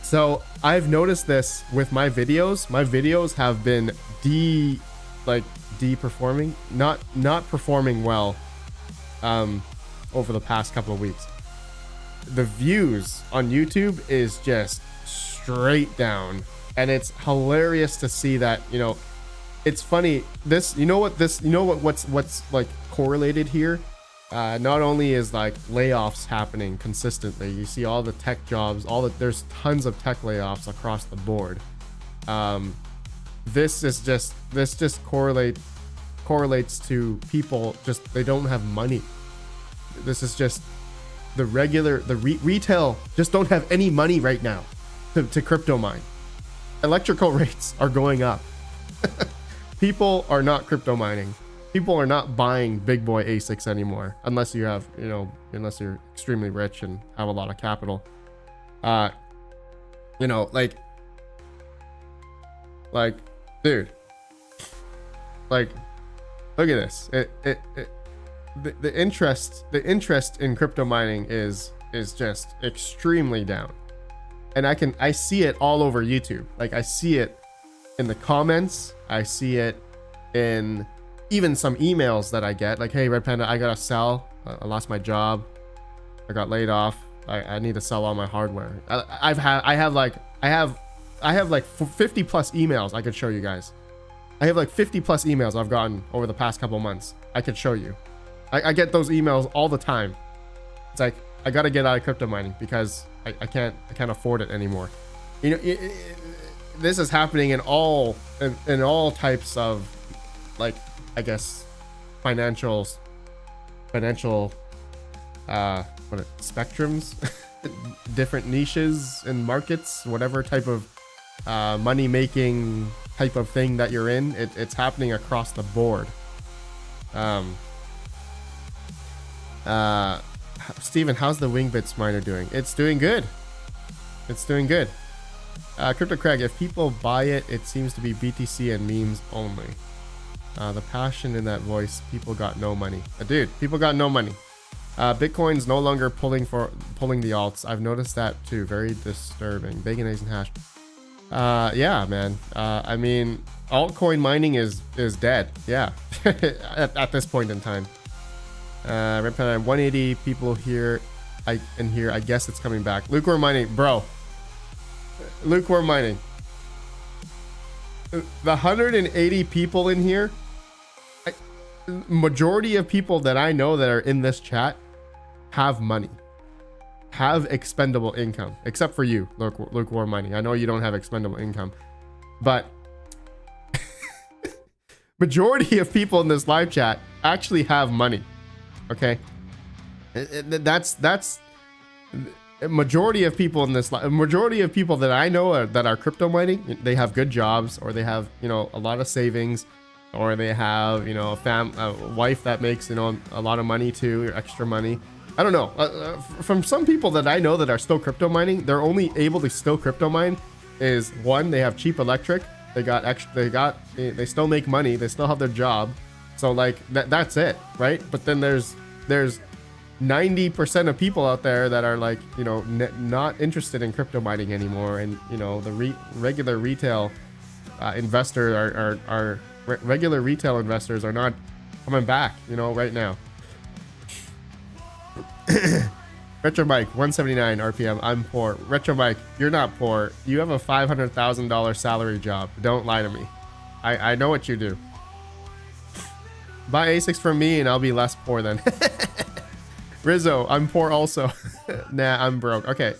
So I've noticed this with my videos. My videos have been de-performing, not performing well over the past couple of weeks. The views on YouTube is just straight down, and it's hilarious to see that. You know, it's funny. What's like correlated here. Not only is like layoffs happening consistently, you see all the tech jobs, there's tons of tech layoffs across the board. This just correlates to people they don't have money. This is just the retail just don't have any money right now to crypto mine. Electrical rates are going up. People are not crypto mining. People are not buying big boy ASICs anymore, unless you have, unless you're extremely rich and have a lot of capital. Like, dude, like, look at this. The interest in crypto mining is just extremely down, and I see it all over YouTube. Like, I see it in the comments. I see it in even some emails that I get, like, hey, Red Panda, I gotta sell. I lost my job. I got laid off. I need to sell all my hardware. I have like 50 plus emails I could show you guys. I have like 50 plus emails I've gotten over the past couple months. I could show you. I get those emails all the time. It's like, I gotta get out of crypto mining because I can't afford it anymore. You know, this is happening in all types of, like, I guess financial spectrums, different niches and markets, whatever type of money making type of thing that you're in, it's happening across the board. Steven, how's the Wingbits miner doing? It's doing good. Crypto Craig, if people buy it, it seems to be BTC and memes only. The passion in that voice, people got no money. Dude, people got no money. Bitcoin's no longer pulling the alts. I've noticed that too. Very disturbing. Bacon, eggs, and hash. Yeah, man. I mean, altcoin mining is dead. Yeah, at this point in time. Red Panda, 180 people here. I guess it's coming back. Lukewarm mining, bro. Lukewarm mining. The 180 people in here, majority of people that I know that are in this chat have money, have expendable income, except for you, lukewarm mining. I know you don't have expendable income, but majority of people in this live chat actually have money. Okay, that's majority of people in this majority of people that I know that are crypto mining, they have good jobs, or they have, a lot of savings, or they have, a wife that makes, a lot of money too, or extra money. I don't know. From some people that I know that are still crypto mining, they're only able to still crypto mine is, one, they have cheap electric, they still make money, they still have their job, so like that's it, right? But then there's 90% of people out there that are like, not interested in crypto mining anymore, and the regular retail investor regular retail investors are not coming back, right now. Retro Mike, 179 RPM. I'm poor. Retro Mike, you're not poor. You have a $500,000 salary job. Don't lie to me. I know what you do. Buy ASICs from me and I'll be less poor then. Rizzo, I'm poor also. Nah, I'm broke. Okay.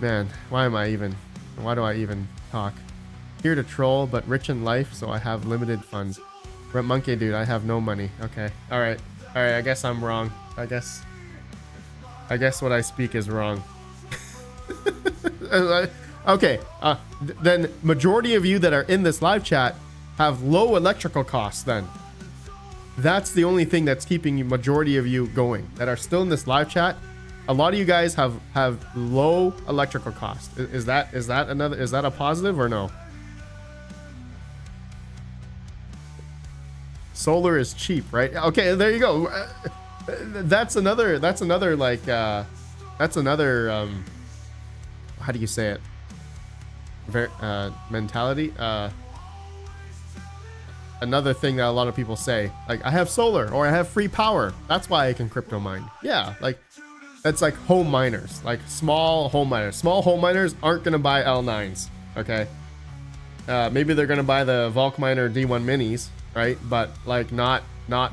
Man, why do I even talk? Here to troll, but rich in life, so I have limited funds. Rent Monkey, dude, I have no money. Okay. All right. I guess I'm wrong. I guess what I speak is wrong. Okay. Then majority of you that are in this live chat have low electrical costs then. That's the only thing that's keeping you, majority of you going that are still in this live chat. A lot of you guys have low electrical costs. Is that a positive or no? Solar is cheap, right? Okay, there you go. That's another how do you say it? Mentality. Another thing that a lot of people say, like, I have solar or I have free power, that's why I can crypto mine. Yeah, like that's like home miners, like small home miners. Small home miners aren't gonna buy L9s. Okay, maybe they're gonna buy the Volk miner D1 minis, right? But like not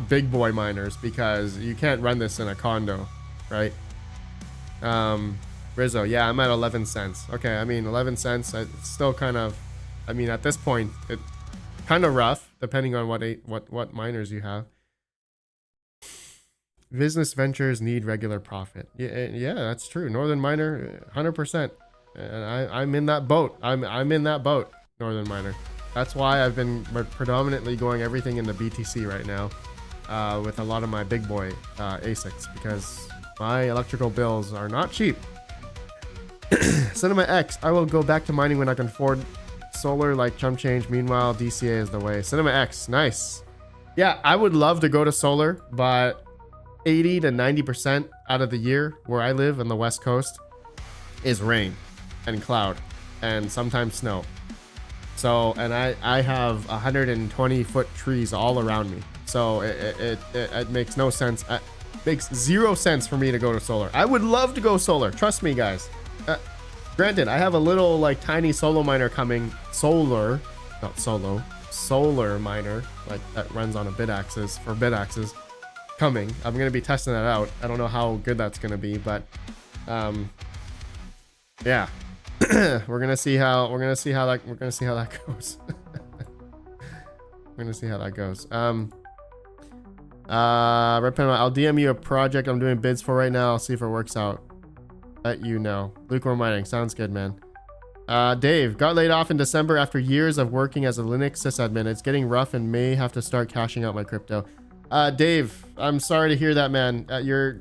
big boy miners, because you can't run this in a condo, right? Rizzo, yeah, I'm at 11 cents. Okay, I mean 11 cents. It's still kind of, I mean at this point it kind of rough depending on what miners you have. Business ventures need regular profit. Yeah, that's true. Northern Miner, 100%. And I'm in that boat. I'm in that boat, Northern Miner. That's why I've been predominantly going everything in the BTC right now, with a lot of my big boy ASICs, because my electrical bills are not cheap. Cinema X, I will go back to mining when I can afford solar like chump change. Meanwhile, DCA is the way. Cinema X, nice. Yeah, I would love to go to solar, but 80 to 90% out of the year where I live on the West Coast is rain and cloud and sometimes snow. So, and I have 120-foot trees all around me. So it makes no sense. It makes zero sense for me to go to solar. I would love to go solar. Trust me, guys. Granted, I have a little like tiny solo miner coming. Solar miner, like that runs on a bit axis for bit axis coming. I'm gonna be testing that out. I don't know how good that's gonna be, but yeah. we're gonna see how that goes. We're gonna see how that goes. RedPandaMining, I'll DM you a project I'm doing bids for right now. I'll see if it works out. Let you know. Lukewarm mining, sounds good, man. Dave got laid off in December after years of working as a Linux sysadmin. It's getting rough and may have to start cashing out my crypto. Dave, I'm sorry to hear that, man. You're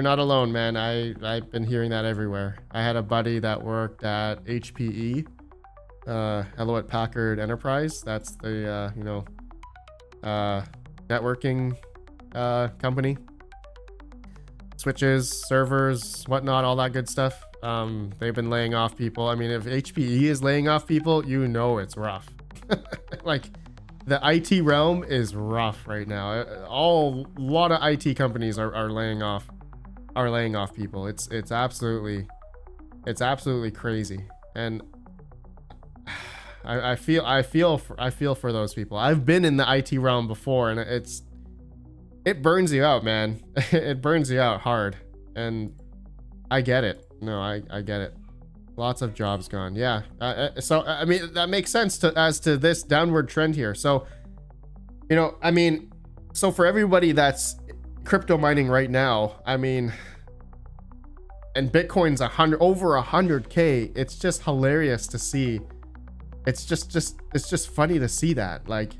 not alone, man. I've been hearing that everywhere. I had a buddy that worked at HPE, Hewlett Packard Enterprise. That's the networking company. Switches, servers, whatnot, all that good stuff. They've been laying off people. I mean, if HPE is laying off people, you know it's rough. Like, the IT realm is rough right now. A lot of IT companies are laying off people. It's absolutely crazy. And I feel for those people. I've been in the IT realm before, and it burns you out, man. It burns you out hard, and I get it. No, I get it. Lots of jobs gone. Yeah. So I mean, that makes sense as to this downward trend here. So, I mean, so for everybody that's crypto mining right now, I mean, and Bitcoin's over 100K. It's just hilarious to see. It's just funny to see that, like,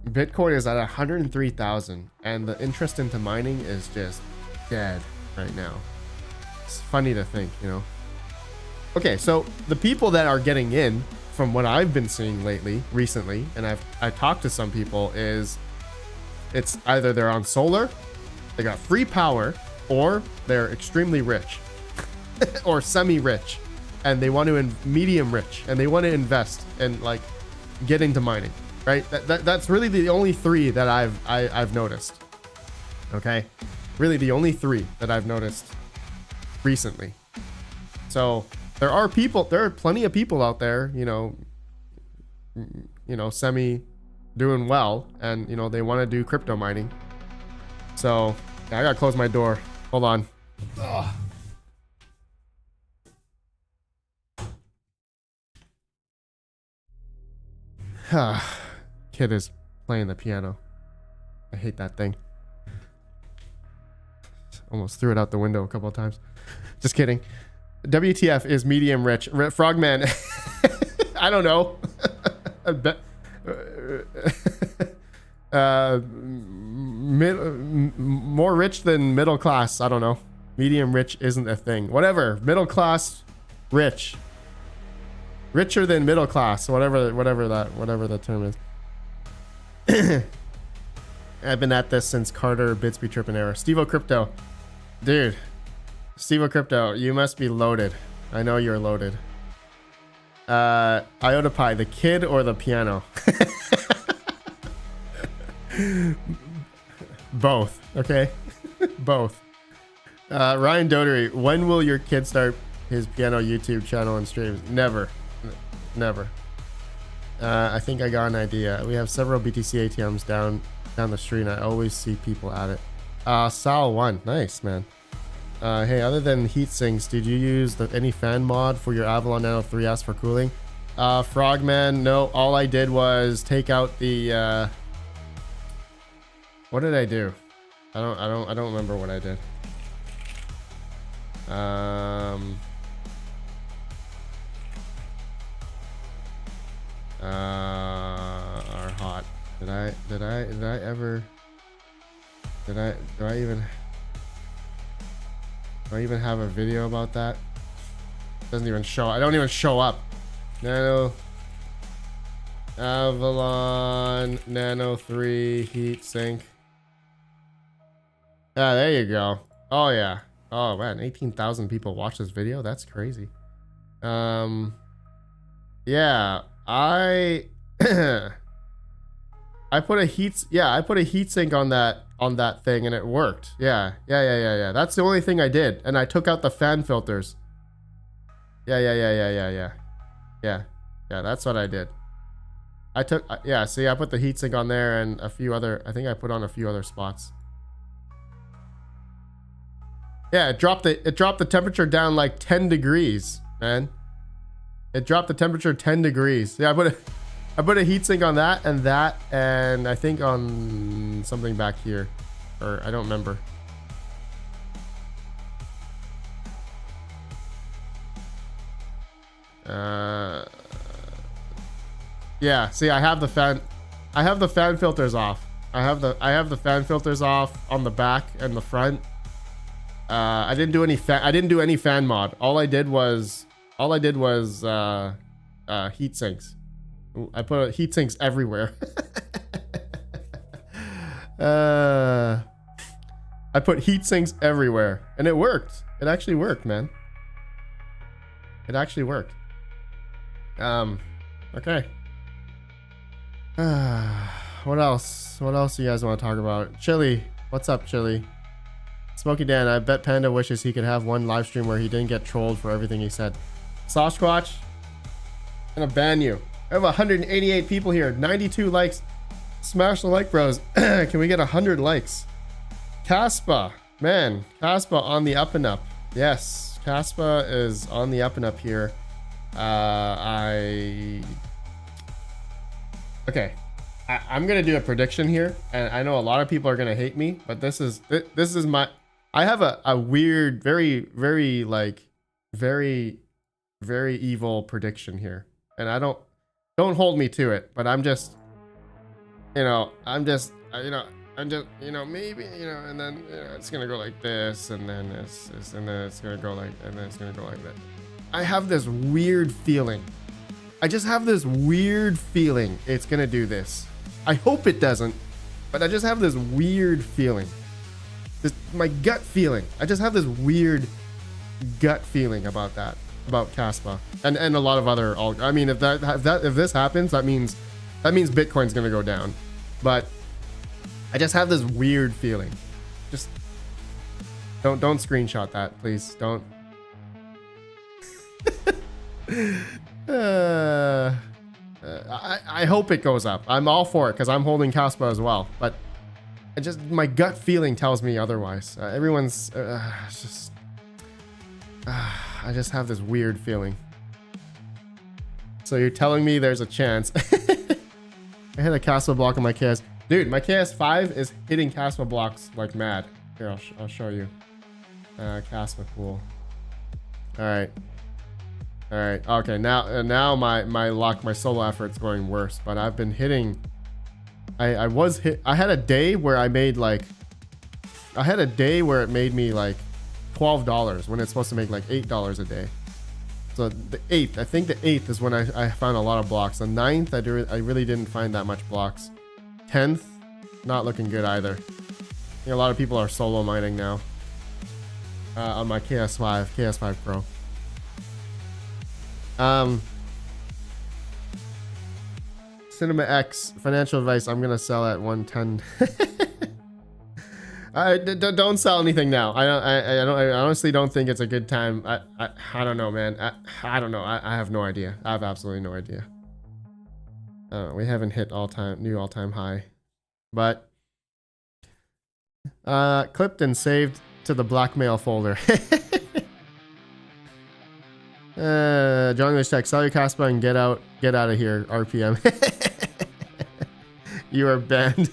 Bitcoin is at 103,000 and the interest into mining is just dead right now. It's funny to think, Okay, so the people that are getting in, from what I've been seeing recently, and I've talked to some people, is it's either they're on solar, they got free power, or they're extremely rich or semi-rich, and they want to medium rich, and they want to invest and like get into mining. Right, that's really the only three that I've noticed. Okay, really the only three that I've noticed recently. So there are plenty of people out there, semi doing well, and you know they want to do crypto mining. So yeah, I gotta close my door. Hold on. Ugh. Kid is playing the piano. I hate that thing. Almost threw it out the window a couple of times. Just kidding. WTF is medium rich. Frogman. I don't know. More rich than middle class. I don't know. Medium rich isn't a thing. Whatever. Middle class, rich. Richer than middle class. Whatever that term is. I've been at this since Carter Bitsby Trippin' era. Stevo Crypto. Dude. Stevo Crypto, you must be loaded. I know you're loaded. Iota Pie, the kid or the piano? Both, okay? Both. Ryan Dotery, when will your kid start his piano YouTube channel and streams? Never. Never. I think I got an idea. We have several BTC ATMs down the street, and I always see people at it. Sal1, nice, man. Hey, other than heat sinks, did you use any fan mod for your Avalon Nano 3S for cooling? Frogman, no. All I did was take out the. What did I do? I don't remember what I did. Are hot. Do I even have a video about that? Doesn't even show. I don't even show up. Nano Avalon Nano 3 heat sink. Yeah, there you go. Oh yeah. Oh man, 18,000 people watch this video. That's crazy. Yeah, I put a heat sink on that thing and it worked. Yeah. That's the only thing I did, and I took out the fan filters. Yeah, that's what I did. I put the heat sink on there and a few other, I think I put on a few other spots. Yeah, it dropped the temperature down like 10 degrees, man. It dropped the temperature 10 degrees. Yeah, I put a heatsink on that, and I think on something back here, or I don't remember. Yeah, see, I have the fan filters off. I have the fan filters off on the back and the front. I didn't do any fan mod. All I did was heat sinks. I put heat sinks everywhere. I put heat sinks everywhere, and it worked. It actually worked, man. It actually worked. Okay. What else? What else do you guys want to talk about? Chili, what's up, Chili? Smokey Dan, I bet Panda wishes he could have one live stream where he didn't get trolled for everything he said. Sasquatch, I'm gonna ban you. I have 188 people here, 92 likes. Smash the like, bros. Can we get 100 likes? Caspa, man, Caspa on the up and up. Yes, Caspa is on the up and up here. Okay, I'm gonna do a prediction here, and I know a lot of people are gonna hate me, but this is my. I have a weird, very evil prediction here, and I don't hold me to it, but I'm just, maybe, and then it's gonna go like this, and then this, and then it's gonna go like, and then it's gonna go like that. I have this weird feeling. I just have this weird feeling it's gonna do this. I hope it doesn't, but I just have this weird feeling. My gut feeling. I just have this weird gut feeling about that, about Caspa, and a lot of other. I mean, if this happens, that means Bitcoin's gonna go down. But I just have this weird feeling. Just don't screenshot that, please. Don't. I hope it goes up. I'm all for it because I'm holding Caspa as well. But my gut feeling tells me otherwise. Everyone's it's just. I just have this weird feeling. So you're telling me there's a chance. I hit a Caspa block on my KS. Dude, my KS5 is hitting Caspa blocks like mad. Here, I'll show you. Caspa, cool. All right. Okay, now my luck, my solo effort's going worse, but I've been hitting. I had a day where I made like. I had a day where it made me like $12 when it's supposed to make like $8 a day. So the 8th, I think the 8th is when I found a lot of blocks. The 9th, I really didn't find that much blocks. 10th, not looking good either. I think a lot of people are solo mining now. On my KS5 Pro. Cinema X, financial advice, I'm gonna sell at 110. Don't sell anything now. I honestly don't think it's a good time. I don't know, man. I don't know. I have no idea. I have absolutely no idea. We haven't hit new all-time high, but clipped and saved to the blackmail folder. John English Tech, sell your Caspa and get out of here. RPM. You are banned.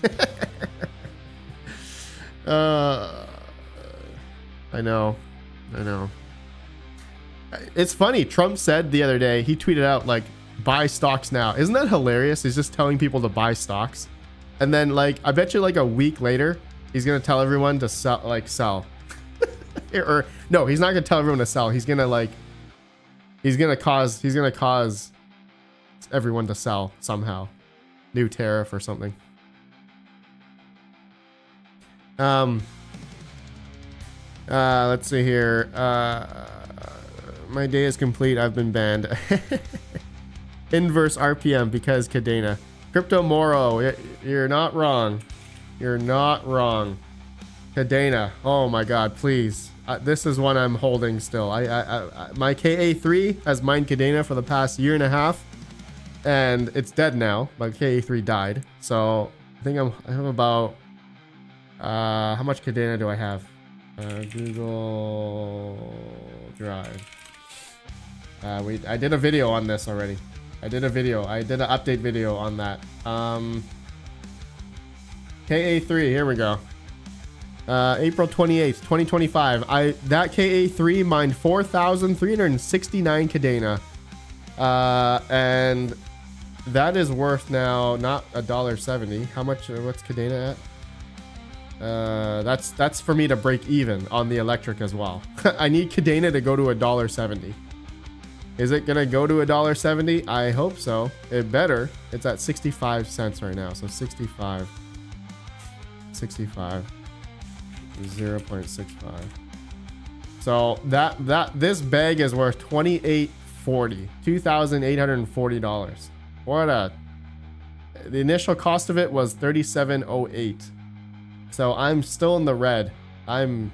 I know. It's funny. Trump said the other day, he tweeted out like, buy stocks now. Isn't that hilarious? He's just telling people to buy stocks. And then like, I bet you like a week later, he's going to tell everyone to sell. Or no, he's not going to tell everyone to sell. He's going to cause everyone to sell somehow. New tariff or something. Let's see here. My day is complete. I've been banned. Inverse RPM because Cadena. Crypto Moro, you're not wrong. You're not wrong. Cadena. Oh my God, please. This is one I'm holding still. My KA3 has mined Cadena for the past year and a half, and it's dead now. My KA3 died, so I think I have about. How much Cadena do I have? Google Drive. I did a video on this already. I did an update video on that. KA3, here we go. April 28th, 2025. That KA3 mined 4,369 Cadena. And that is worth now not $1.70. How much, what's Cadena at? That's for me to break even on the electric as well. I need Cadena to go to $1.70. Is it gonna go to $1.70? I hope so. It better. It's at 65 cents right now. So 65. 0.65. So this bag is worth $28.40. $2,840. The initial cost of it was $37.08. So I'm still in the red. I'm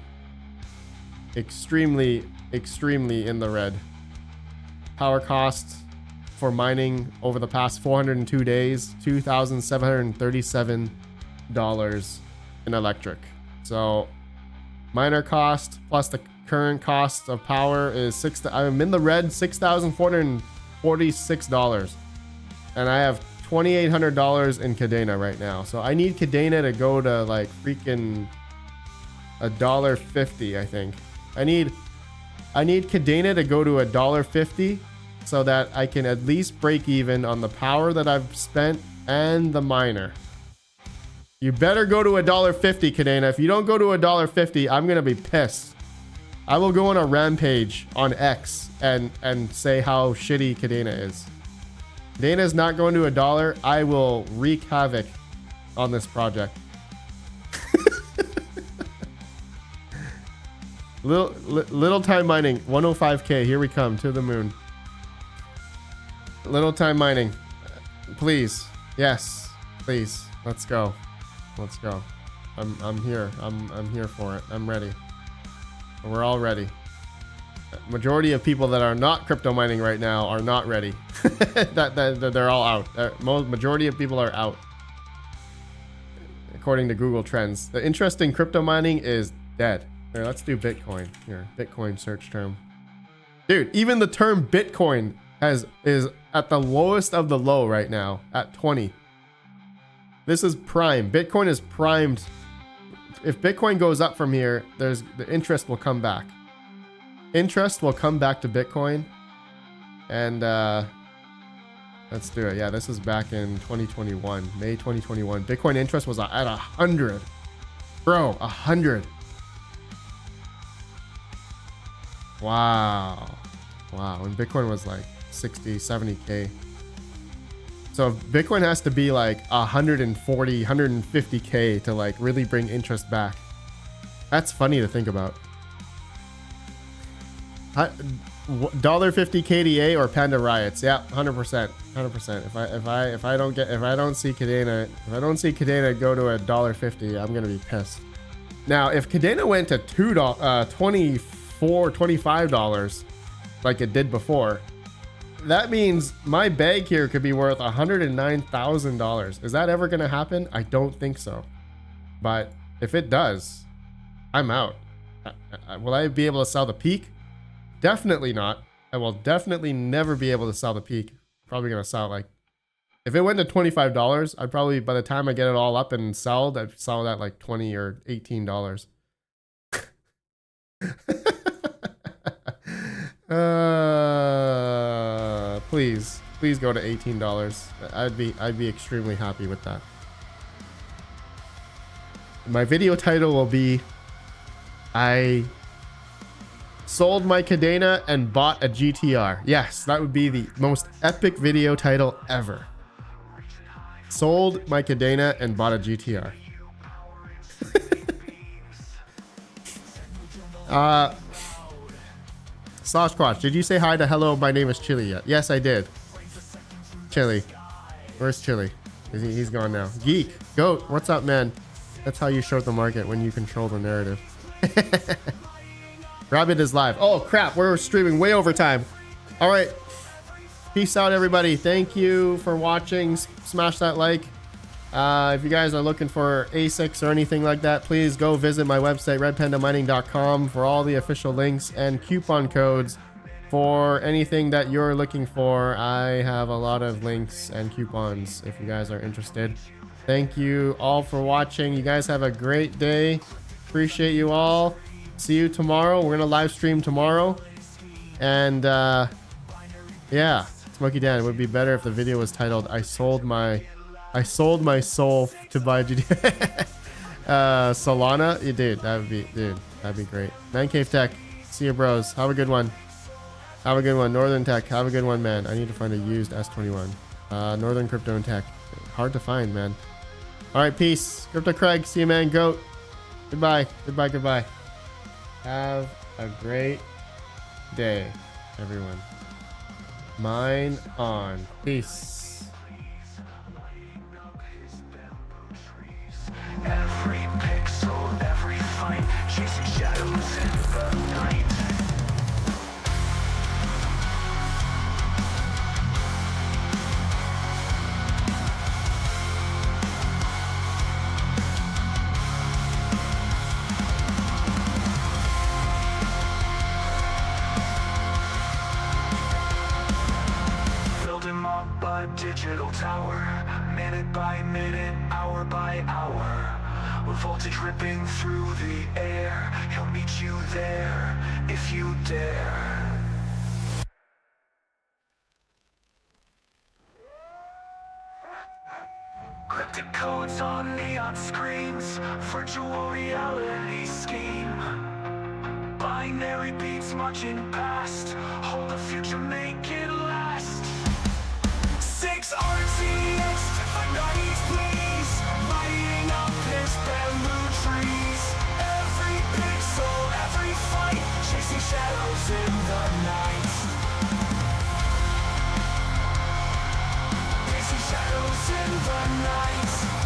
extremely in the red. Power cost for mining over the past 402 days, $2,737 in electric. So miner cost plus the current cost of power is I'm in the red, $6,446, and I have $2,800 in Cadena right now. So I need Cadena to go to like freaking $1.50. I think I need Cadena to go to $1.50 so that I can at least break even on the power that I've spent and the miner. You better go to $1.50, Cadena. If you don't go to $1.50, I'm gonna be pissed. I will go on a rampage on X and say how shitty Cadena is. Cadena is not going to $1. I will wreak havoc on this project. Little time mining, 105k. Here we come to the moon. Little time mining, please. Yes, please. Let's go. Let's go. I'm here. I'm here for it. I'm ready. We're all ready. Majority of people that are not crypto mining right now are not ready. They're all out. Majority of people are out, according to Google Trends. The interest in crypto mining is dead. Here, let's do Bitcoin. Here, Bitcoin search term. Dude, even the term Bitcoin is at the lowest of the low right now at 20. This is prime. Bitcoin is primed. If Bitcoin goes up from here, the interest will come back. Interest will come back to Bitcoin. And let's do it. Yeah, this is back in 2021, May 2021. Bitcoin interest was at 100. Bro, 100. Wow. Wow. And Bitcoin was like 60, 70K. So if Bitcoin has to be like 140, 150K to like really bring interest back. That's funny to think about. $1.50 KDA or Panda Riots? Yeah, 100%, 100%. If I don't see Kadena go to $1.50, I'm gonna be pissed. Now, if Kadena went to $24, $25 like it did before, that means my bag here could be worth $109,000. Is that ever gonna happen? I don't think so. But if it does, I'm out. Will I be able to sell the peak? Definitely not. I will definitely never be able to sell the peak. Probably gonna sell like, if it went to $25, I'd probably, by the time I get it all up and sold, I'd sell that like $20 or $18. Please go to $18. I'd be extremely happy with that. My video title will be, I sold my Kadena and bought a GTR. Yes, that would be the most epic video title ever. Sold my Kadena and bought a GTR. Sasquatch, did you say hi to hello, my name is Chili yet? Yes, I did. Chili. Where's Chili? He's gone now. Geek. Goat. What's up, man? That's how you short the market, when you control the narrative. Rabbit is live. Oh, crap. We're streaming way over time. All right. Peace out, everybody. Thank you for watching. Smash that like. If you guys are looking for ASICs or anything like that, please go visit my website, redpandamining.com, for all the official links and coupon codes for anything that you're looking for. I have a lot of links and coupons if you guys are interested. Thank you all for watching. You guys have a great day. Appreciate you all. See you tomorrow. We're gonna live stream tomorrow. And yeah, Smokey Dan, it would be better if the video was titled I sold my soul to buy GD. Solana, you did. That'd be great. Man Cave Tech, see you, bros. Have a good one. Have a good one. Northern Tech, have a good one, man. I need to find a used S21. Northern Crypto and Tech, hard to find, man. All right, peace. Crypto Craig, see you, man. Goat. Goodbye. Goodbye. Goodbye. Have a great day, everyone. Mine on. Peace. Every pixel, every fight, chasing shadows in the night. Building up a digital tower, minute by minute, hour by hour. With voltage ripping through the air, he'll meet you there if you dare. Cryptic codes on neon screens, virtual reality scheme. Binary beats marching past, hold the future, make it last. 6 RTX to find nights, please. Lighting up his bamboo trees. Every pixel, every fight, chasing shadows in the night. Chasing shadows in the night.